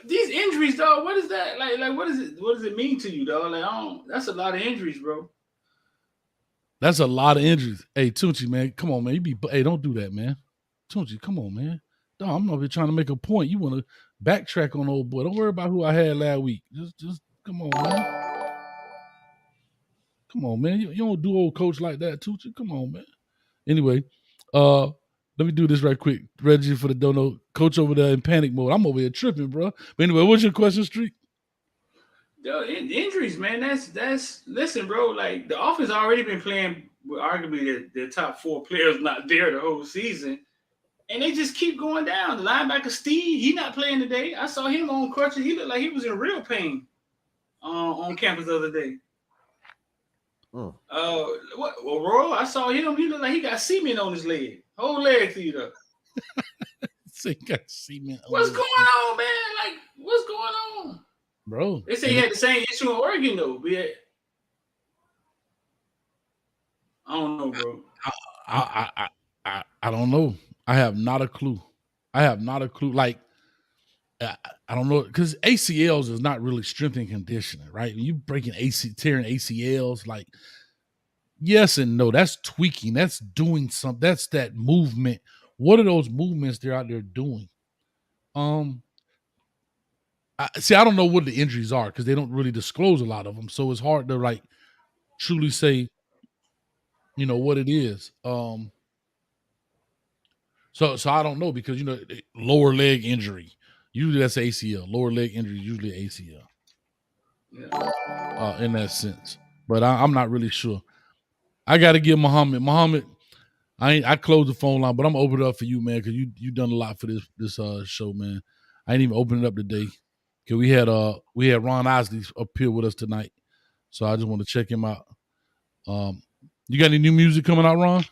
these injuries, dog. What is that? Like, what is it? What does it mean to you, dog? Like, that's a lot of injuries, bro. That's a lot of injuries. Hey, Tunchi, man, come on, man. Hey, don't do that, man. Tunchi, come on, man. Dog, I'm not trying to make a point. You want to backtrack on old boy. Don't worry about who I had last week. Just come on, man. Come on, man. You don't do old coach like that, Tunchi. Come on, man. Anyway, let me do this right quick. Reggie for the dono. Coach over there in panic mode. I'm over here tripping, bro. But anyway, what's your question, Street? Yo, injuries, man. That's listen, bro. Like the offense already been playing with arguably the top 4 players not there the whole season, and they just keep going down. The linebacker Steve, he not playing today. I saw him on crutches. He looked like he was in real pain on campus the other day. Royal, I saw him. He looked like he got cement on his leg. Whole leg feed up. So he got cement. What's going on, man? Like, what's going on? Bro. They say he had the same issue in Oregon, though. I don't know, bro. I don't know. I have not a clue. Like I don't know, because ACLs is not really strength and conditioning, right? When you breaking tearing ACLs, like yes and no. That's tweaking. That's doing something. That's that movement. What are those movements they're out there doing? I don't know what the injuries are because they don't really disclose a lot of them, so it's hard to like truly say, what it is. So I don't know because lower leg injury, usually that's ACL. Lower leg injury, usually ACL. Yeah. In that sense, but I'm not really sure. I got to give Muhammad. I closed the phone line, but I'm gonna open it up for you, man, because you done a lot for this show, man. I ain't even opened it up today because we had Ron Osley up here with us tonight, so I just want to check him out. You got any new music coming out, Ron?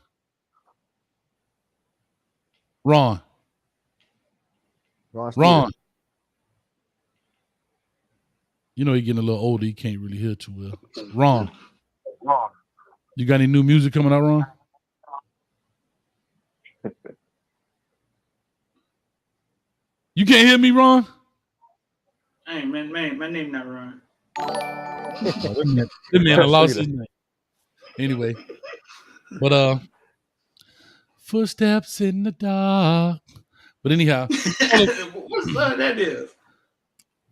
Ron. You know, he's getting a little older. He can't really hear too well. Ron. You got any new music coming out, Ron? You can't hear me, Ron? Hey, man, my name not Ron. That man lost his name. Anyway, but footsteps in the dark. But anyhow, what's that is?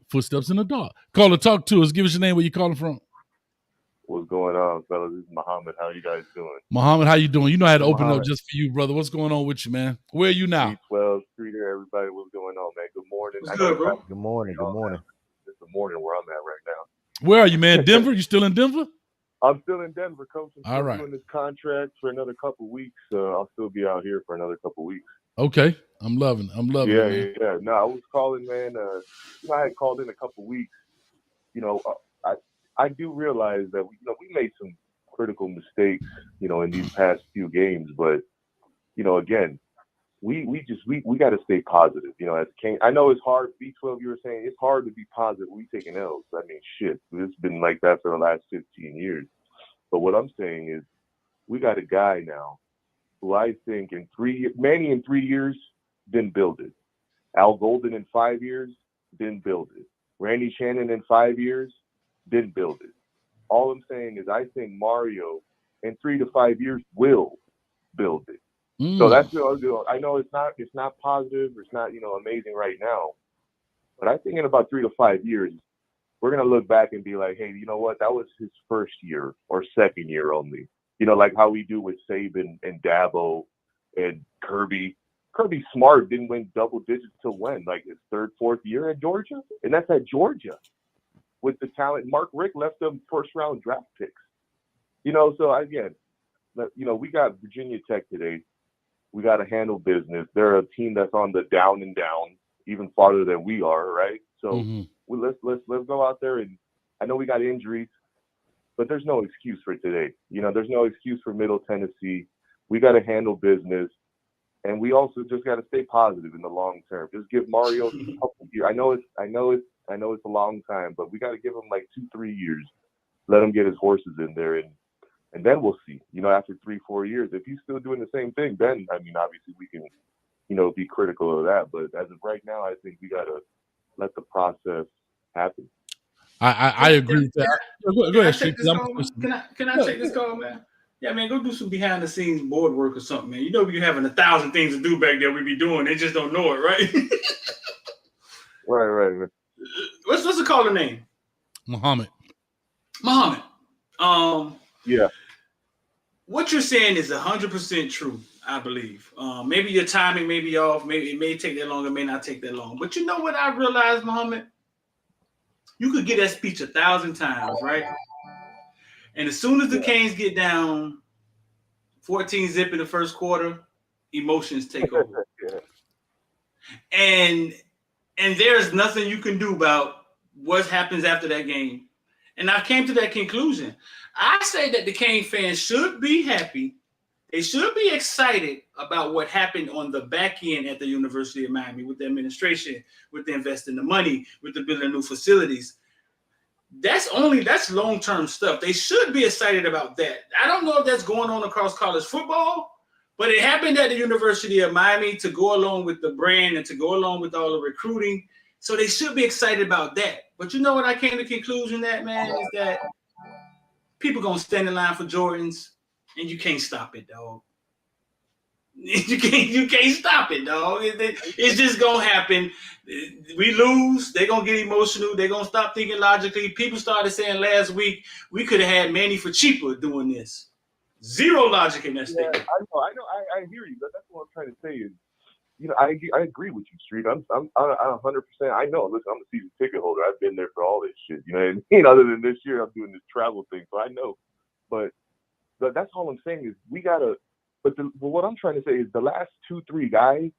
Footsteps in the dark. Call or talk to us. Give us your name. Where you calling from? What's going on, fellas? This is Muhammad. How you guys doing? Muhammad, how you doing? You know I had to open up just for you, brother. What's going on with you, man? Where are you now? B12, Streeter, everybody. What's going on, man? Good morning. What's good, bro? Good morning. It's the morning where I'm at right now. Where are you, man? Denver? You still in Denver? I'm still in Denver, coach. I'm all right. Doing this contract for another couple weeks. I'll still be out here for another couple weeks. Okay. I'm loving it. Yeah. No, I was calling, man. I had called in a couple weeks. I do realize that we made some critical mistakes, in these past few games. But, again, we got to stay positive. As King, I know it's hard. B12, you were saying it's hard to be positive. We taking L's. I mean, shit, it's been like that for the last 15 years. But what I'm saying is, we got a guy now who I think Manny in 3 years didn't build it. Al Golden in 5 years didn't build it. Randy Shannon in 5 years didn't build it. All I'm saying is I think Mario in 3 to 5 years will build it. So that's I know it's not positive, it's not amazing right now, but I think in about 3 to 5 years we're gonna look back and be like, hey, you know what? That was his first year or second year only. Like how we do with Saban and Dabo and Kirby. Kirby Smart didn't win double digits till when? Like his third, fourth year at Georgia, and that's at Georgia. With the talent, Mark Richt left them first-round draft picks. So again, we got Virginia Tech today. We got to handle business. They're a team that's on the down and down, even farther than we are, right? So let's go out there, and I know we got injuries, but there's no excuse for today. There's no excuse for Middle Tennessee. We got to handle business, and we also just got to stay positive in the long term. Just give Mario a couple years. I know it's a long time, but we got to give him like 2-3 years. Let him get his horses in there, and then we'll see. After 3-4 years, if he's still doing the same thing, then obviously we can, be critical of that. But as of right now, I think we got to let the process happen. I agree with that. Go ahead, Street. Can I take this call, man? Yeah, man, go do some behind the scenes board work or something, man. We having 1,000 things to do back there. We be doing. They just don't know it, right? Right. What's the caller name? Muhammad. Yeah. What you're saying is 100% true, I believe. Maybe your timing may be off. Maybe it may take that long. It may not take that long. But you know what I realized, Muhammad? You could get that speech 1,000 times, right? And as soon as the Canes get down 14-zip in the first quarter, emotions take over. And there's nothing you can do about what happens after that game. And I came to that conclusion. I say that the Cane fans should be happy. They should be excited about what happened on the back end at the University of Miami with the administration, with the investing the money, with the building new facilities. that's long-term stuff. They should be excited about that. I don't know if that's going on across college football, but it happened at the University of Miami to go along with the brand and to go along with all the recruiting. So they should be excited about that. But you know what I came to the conclusion that, man, is that people going to stand in line for Jordans, and you can't stop it, dog. You can't stop it, dog. It's just gonna happen. We lose, they're gonna get emotional, they're gonna stop thinking logically. People started saying last week we could have had Manny for cheaper doing this. Zero logic in that statement. I know. I hear you, but that's what I'm trying to say is, I agree with you, Street. I'm 100%. I know. Listen, I'm a season ticket holder. I've been there for all this shit. You know what I mean? Other than this year, I'm doing this travel thing, so I know. But that's all I'm saying is we gotta. But what I'm trying to say is the last 2-3 guys,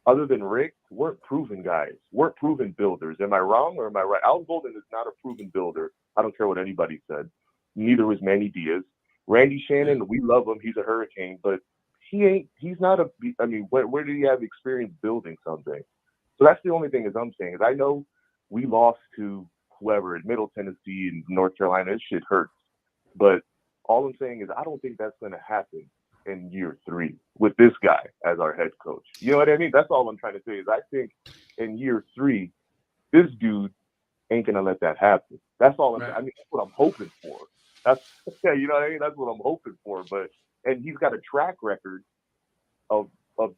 other than Rick, weren't proven guys, weren't proven builders. Am I wrong or am I right? Al Golden is not a proven builder. I don't care what anybody said. Neither was Manny Diaz. Randy Shannon, we love him. He's a hurricane, but he's not I mean, where did he have experience building something? So that's the only thing is I'm saying is I know we lost to whoever in Middle Tennessee and North Carolina. This shit hurts. But all I'm saying is I don't think that's going to happen in year 3 with this guy as our head coach. You know what I mean? That's all I'm trying to say is I think in year 3, this dude ain't gonna let that happen. That's all I mean, that's what I'm hoping for. That's you know what I mean? That's what I'm hoping for. And he's got a track record of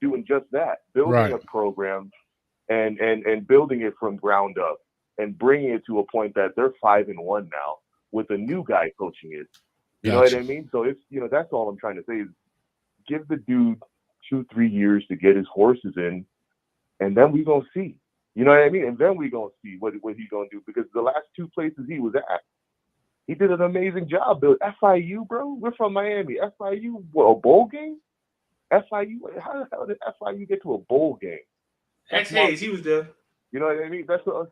doing just that, building a program and building it from ground up and bringing it to a point that they're 5-1 now with a new guy coaching it. You know what I mean? So it's that's all I'm trying to say is give the dude 2-3 years to get his horses in, and then we gonna see. You know what I mean? And then we gonna see what he gonna do, because the last 2 places he was at, he did an amazing job. Bill, FIU, bro, we're from Miami. FIU, a bowl game? FIU, how the hell did FIU get to a bowl game? X Hayes, he was there. You know what I mean? That's all.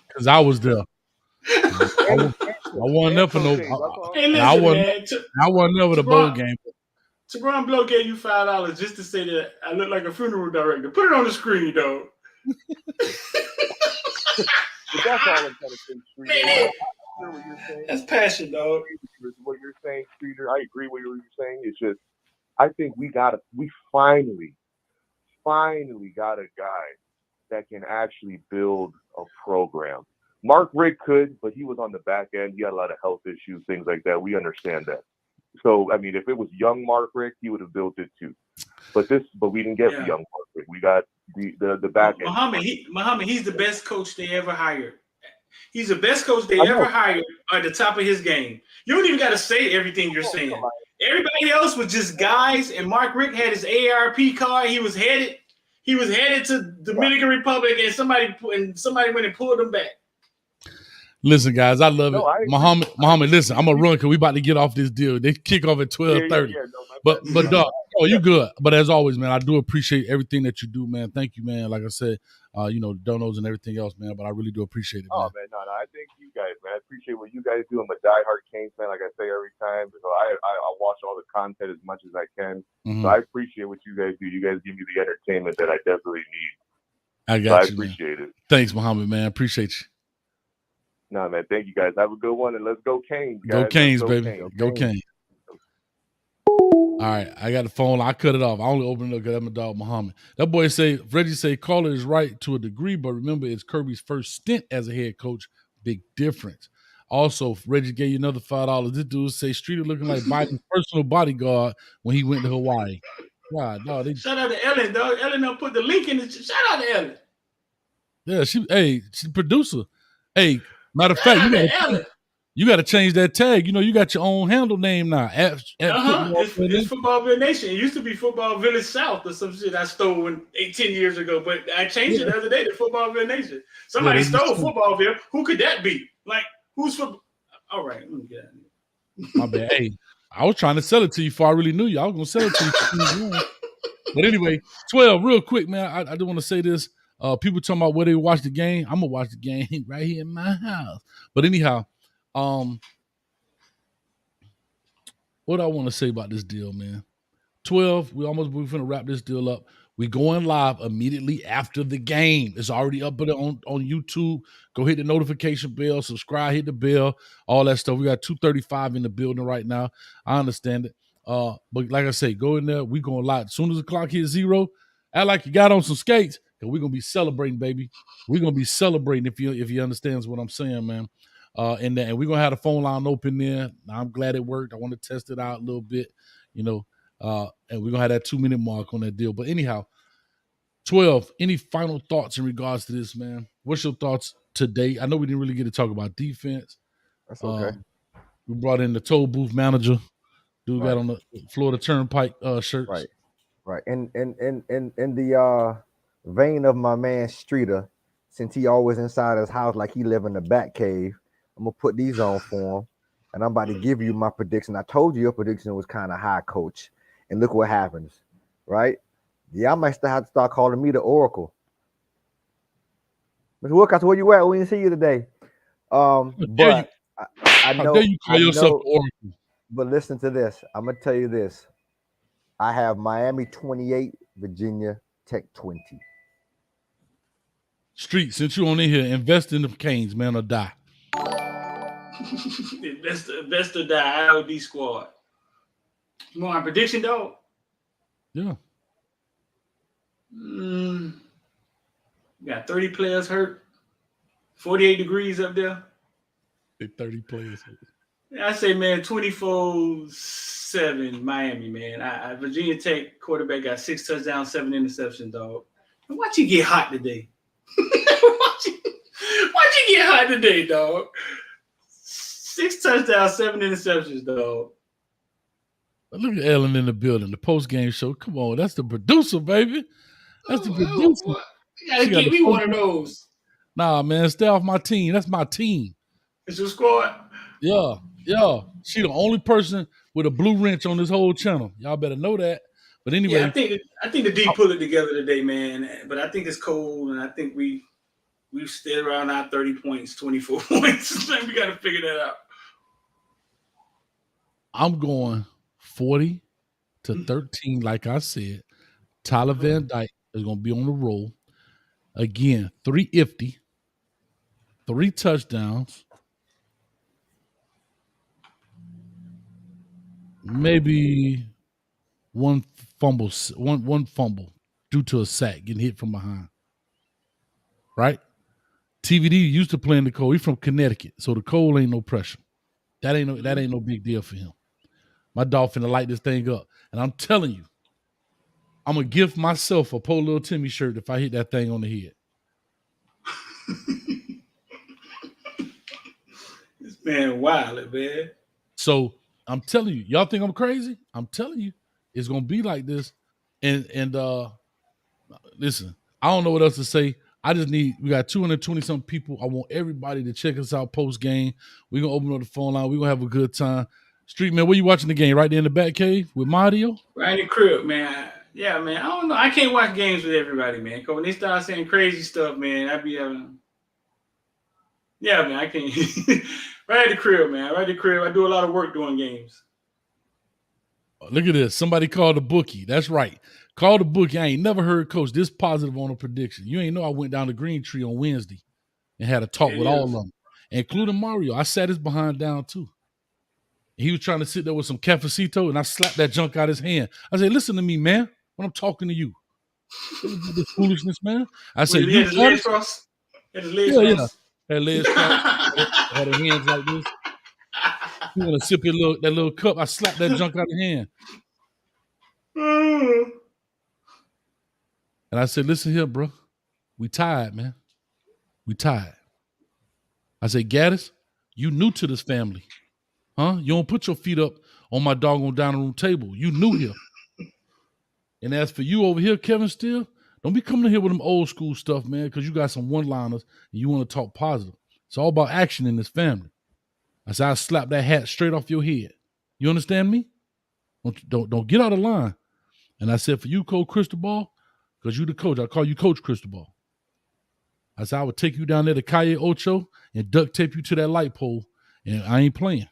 Because I was there. I wasn't there for no. Hey, listen, I man. wasn't there for the bowl game. Teron Blow gave you $5 just to say that I look like a funeral director. Put it on the screen, dog. That's all I'm trying to say, Streeter. What you're saying. That's passion, dog. What you're saying, Streeter, I agree with what you're saying. It's just, I think we finally got a guy that can actually build a program. Mark Rick could, but he was on the back end. He had a lot of health issues, things like that. We understand that. So, I mean, if it was young Mark Rick, he would have built it too. But we didn't get the young Mark Rick. We got the back end. Muhammad, he's the best coach they ever hired. He's the best coach they ever hired at the top of his game. You don't even got to say everything you're saying. Everybody else was just guys, and Mark Rick had his AARP card. He was headed to Dominican Republic, and somebody went and pulled him back. Listen, guys, I love it. Muhammad, listen, I'm gonna run because we about to get off this deal. They kick off at 12:30. But dog, you good. But as always, man, I do appreciate everything that you do, man. Thank you, man. Like I said, donos and everything else, man. But I really do appreciate it, man. Oh man, no, I thank you guys, man. I appreciate what you guys do. I'm a diehard Canes fan, like I say every time. So I watch all the content as much as I can. Mm-hmm. So I appreciate what you guys do. You guys give me the entertainment that I definitely need. I got you. I appreciate it. Thanks, Muhammad, man. Appreciate you. No, man. Thank you, guys. Have a good one, and let's go Canes, guys. Go Canes, baby. Go Canes. All right, I got the phone. I cut it off. I only opened it up because I'm a dog, Muhammad. That boy Reggie say, Caller is right to a degree, but remember, it's Kirby's first stint as a head coach. Big difference. Also, Reggie gave you another $5. This dude say Streeter looking like Biden's personal bodyguard when he went to Hawaii. God, dog. Shout out to Ellen, dog. Ellen done put the link in the shout out to Ellen. Yeah, she's producer. Hey, matter of fact, you got to change that tag. You got your own handle name now. It's Footballville Nation. It used to be Football Village South or some shit I stole 10 years ago, but I changed it the other day to Footballville Nation. Somebody stole Footballville. Who could that be? Like, who's football? All right, let me get out of here. My bad. Hey, I was trying to sell it to you before I really knew you. I was going to sell it to you. But anyway, 12, real quick, man. I do want to say this. People talking about where they watch the game. I'm going to watch the game right here in my house. But anyhow, what I want to say about this deal, man. 12, we're finna wrap this deal up. We going live immediately after the game. It's already up on YouTube. Go hit the notification bell, subscribe, hit the bell, all that stuff. We got 235 in the building right now. I understand it. But like I say, go in there. We going live. As soon as the clock hits 0, act like you got on some skates, and we're gonna be celebrating, baby. We're gonna be celebrating if you understands what I'm saying, man. And we're gonna have the phone line open there. I'm glad it worked. I want to test it out a little bit, and we're gonna have that 2-minute mark on that deal. But anyhow, 12, any final thoughts in regards to this, man? What's your thoughts today? I know we didn't really get to talk about defense. That's okay. We brought in the toll booth manager. Dude got on the Florida Turnpike shirts. Right. In the vein of my man Streeter, since he always inside his house like he live in the bat cave, I'm gonna put these on for him, and I'm about to give you my prediction. I told you your prediction was kind of high, Coach, and look what happens, right? Yeah, I might still have to start calling me the Oracle. Mr. Wilcox, where you at? We didn't see you today. But I know you call yourself Oracle. But listen to this. I'm gonna tell you this. I have Miami 28, Virginia Tech 20. Street, since you on in here, invest in the Canes, man, or die. Invest or die. IOD squad. You want my prediction, though? Yeah. Got 30 players hurt. 48 degrees up there. 30 players hurt. I say, man, 24-7 Miami, man. Virginia Tech quarterback got 6 touchdowns, 7 interceptions, dog. And watch you get hot today. watch you get hot today, dog. 6 touchdowns, 7 interceptions, dog. Look at Ellen in the building, the post-game show. Come on, that's the producer, baby. That's the producer. You gotta give me one of those. Nah, man, stay off my team. That's my team. It's your squad? Yeah. She the only person with a blue wrench on this whole channel. Y'all better know that. But anyway, yeah, I think the D pulled it together today, man. But I think it's cold, and I think we've stayed around our 30 points, 24 points. We got to figure that out. I'm going 40-13, like I said. Tyler Van Dyke is going to be on the roll. Again, 350, 3 touchdowns, maybe one fumble due to a sack, getting hit from behind. Right? TVD used to play in the cold. He's from Connecticut, so the cold ain't no pressure. That ain't no big deal for him. My dog finna light this thing up. And I'm telling you, I'm going to gift myself a Poor Little Timmy shirt if I hit that thing on the head. This man wild, man. So I'm telling you, y'all think I'm crazy? I'm telling you, it's going to be like this. And listen, I don't know what else to say. We got 220-something people. I want everybody to check us out post-game. We're going to open up the phone line. We're going to have a good time. Street, man, where you watching the game? Right there in the back cave with Mario? Right in the crib, man. Yeah, man. I don't know. I can't watch games with everybody, man. Because when they start saying crazy stuff, man, I be having... Yeah, man, I can't... Right at the crib, man. Right at the crib. I do a lot of work doing games. Look at this. Somebody called the bookie. That's right. Call the bookie. I ain't never heard Coach this positive on a prediction. You ain't know I went down to Green Tree on Wednesday and had a talk with all of them, including Mario. I sat his behind down too. He was trying to sit there with some cafecito, and I slapped that junk out his hand. I said, listen to me, man, when I'm talking to you. This foolishness, man. I said, you had his legs crossed? Had his legs crossed? Had legs crossed. Had his hands like this. You want to sip that little cup? I slapped that junk out of his hand. And I said, listen here, bro. We tired, man. We tired. I said, Gaddis, you new to this family. Huh? You don't put your feet up on my doggone dining room table. You new here. And as for you over here, Kevin Steele, don't be coming in here with them old school stuff, man, because you got some one-liners and you want to talk positive. It's all about action in this family. I said, I'll slap that hat straight off your head. You understand me? Don't get out of line. And I said, for you, Coach Cristobal, because you the coach, I call you Coach Cristobal. I said, I would take you down there to Calle Ocho and duct tape you to that light pole, and I ain't playing.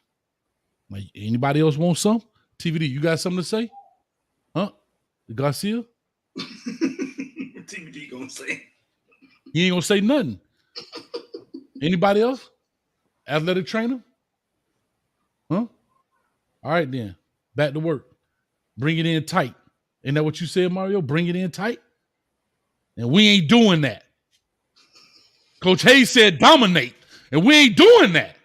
Like, anybody else want some? TVD, you got something to say? Huh? Garcia? say? He ain't gonna say nothing. Anybody else? Athletic trainer? Huh? All right then. Back to work. Bring it in tight. Isn't that what you said, Mario? Bring it in tight. And we ain't doing that. Coach Hayes said dominate, and we ain't doing that.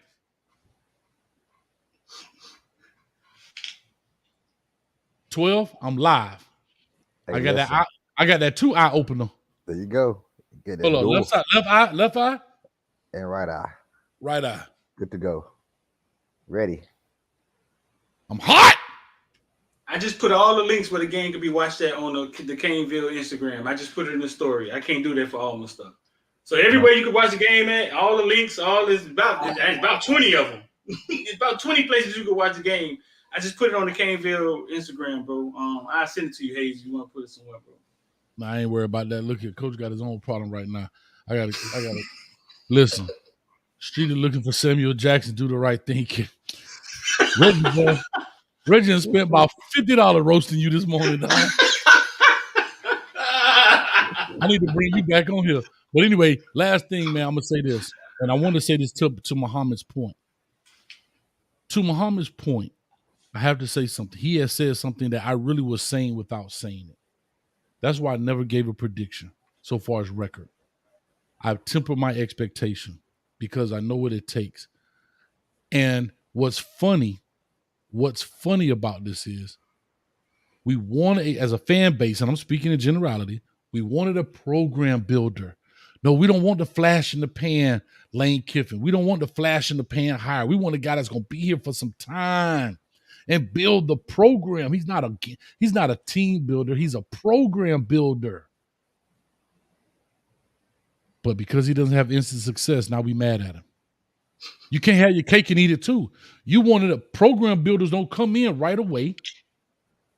I'm live. Hey, I got that. I got that 2-eye opener. There you go. Get that Hold on, left side, left eye, and right eye. right eye. Good to go. Ready. I'm hot. I just put all the links where the game can be watched at on the Caneville Instagram. I just put it in the story. I can't do that for all my stuff. So everywhere you can watch the game at, all the links, it's about 20 of them. It's about 20 places you can watch the game. I just put it on the Caneville Instagram, bro. I'll send it to you, Hayes, if you want to put it somewhere, bro. No, I ain't worried about that. Look here, Coach got his own problem right now. I gotta listen. Street is looking for Samuel Jackson. Do the right thing. Reggie spent about $50 roasting you this morning. I need to bring you back on here. But anyway, last thing, man, I'm gonna say this, and I want to say this to Muhammad's point. To Muhammad's point, I have to say something. He has said something that I really was saying without saying it. That's why I never gave a prediction so far as record. I've tempered my expectation because I know what it takes. And what's funny about this is we wanted, as a fan base, and I'm speaking in generality, we wanted a program builder. No, we don't want the flash in the pan Lane Kiffin. We don't want the flash in the pan hire. We want a guy that's going to be here for some time and build the program. He's not a team builder. He's a program builder. But because he doesn't have instant success, now we mad at him. You can't have your cake and eat it too. You wanted a program builders don't come in right away,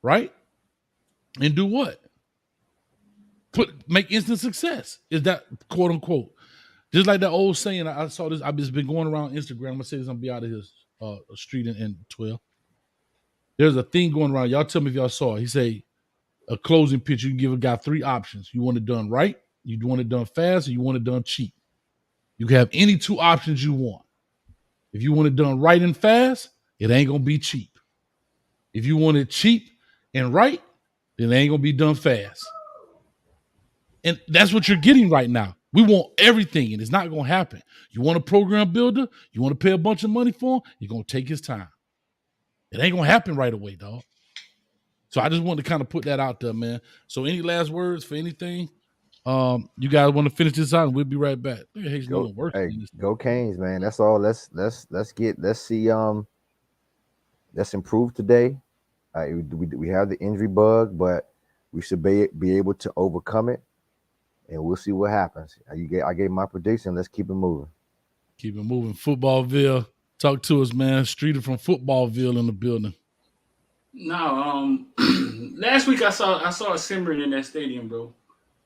right? And do what? Make instant success. Is that quote unquote? Just like that old saying, I saw this. I've just been going around Instagram. I'm gonna say this. I'm gonna be out of his street in 12. There's a thing going around. Y'all tell me if y'all saw it. He say a closing pitch. You can give a guy 3 options. You want it done right, you want it done fast, or you want it done cheap. You can have any 2 options you want. If you want it done right and fast, it ain't gonna be cheap. If you want it cheap and right, then it ain't gonna be done fast. And that's what you're getting right now. We want everything, and it's not gonna happen. You want a program builder, you want to pay a bunch of money for him, you're gonna take his time. It ain't gonna happen right away, dog. So I just wanted to kind of put that out there, man. So any last words for anything? You guys want to finish this out, and we'll be right back. Go Canes, man. That's all. Let's improve today. We have the injury bug, but we should be able to overcome it, and we'll see what happens. I gave my prediction. Let's keep it moving. Keep it moving. Footballville, talk to us, man. Streeter from Footballville in the building. No, last week I saw a simmering in that stadium, bro.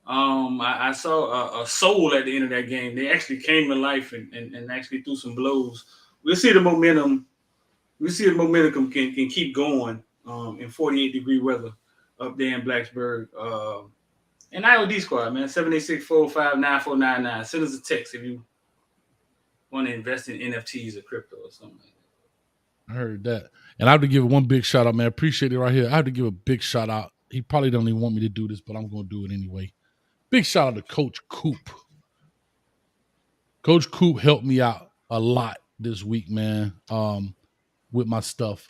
I saw a soul at the end of that game. They actually came to life and actually threw some blows. We'll see the momentum. Can keep going in 48-degree weather up there in Blacksburg. And IOD squad, man, 786-405-9499. Send us a text if you want to invest in NFTs or crypto or something like that. I heard that. And I have to give one big shout out, man. I appreciate it right here. I have to give a big shout out. He probably don't even want me to do this, but I'm going to do it anyway. Big shout out to Coach Coop. Coach Coop helped me out a lot this week, man, with my stuff.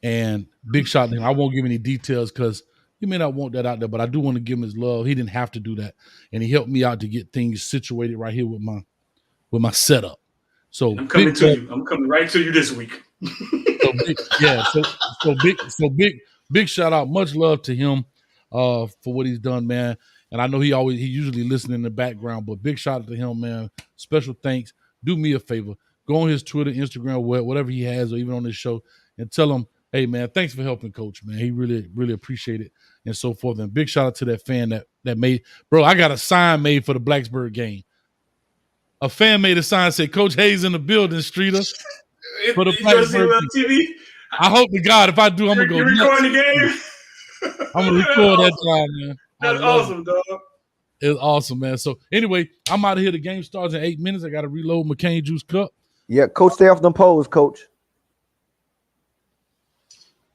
And big shout out to him. I won't give any details because you may not want that out there, but I do want to give him his love. He didn't have to do that. And he helped me out to get things situated right here with my setup. So I'm coming to you. I'm coming right to you this week. Big shout out. Much love to him for what he's done, man. And I know he usually listening in the background, but big shout out to him, man. Special thanks. Do me a favor. Go on his Twitter, Instagram, whatever he has, or even on this show, and tell him, hey, man, thanks for helping Coach, man. He really, really appreciate it and so forth. And big shout out to that fan that made, bro, I got a sign made for the Blacksburg game. A fan made a sign said, Coach Hayes in the building, Streeter. For the Blacksburg TV. I hope to God, if I do, I'm going to go nuts. You recording the game? I'm going to record that time, man. That's awesome, dog. It's awesome, man. So anyway, I'm out of here. The game starts in 8 minutes. I got to reload McCain Juice Cup. Yeah, Coach, stay off them poles, Coach.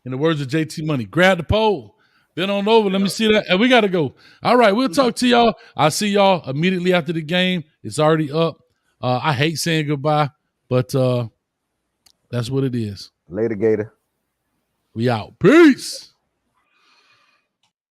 In the words of JT Money, grab the pole. Been on over. Let me see that. And we got to go. All right, we'll talk to y'all. I'll see y'all immediately after the game. It's already up. I hate saying goodbye, but that's what it is. Later, Gator. We out. Peace.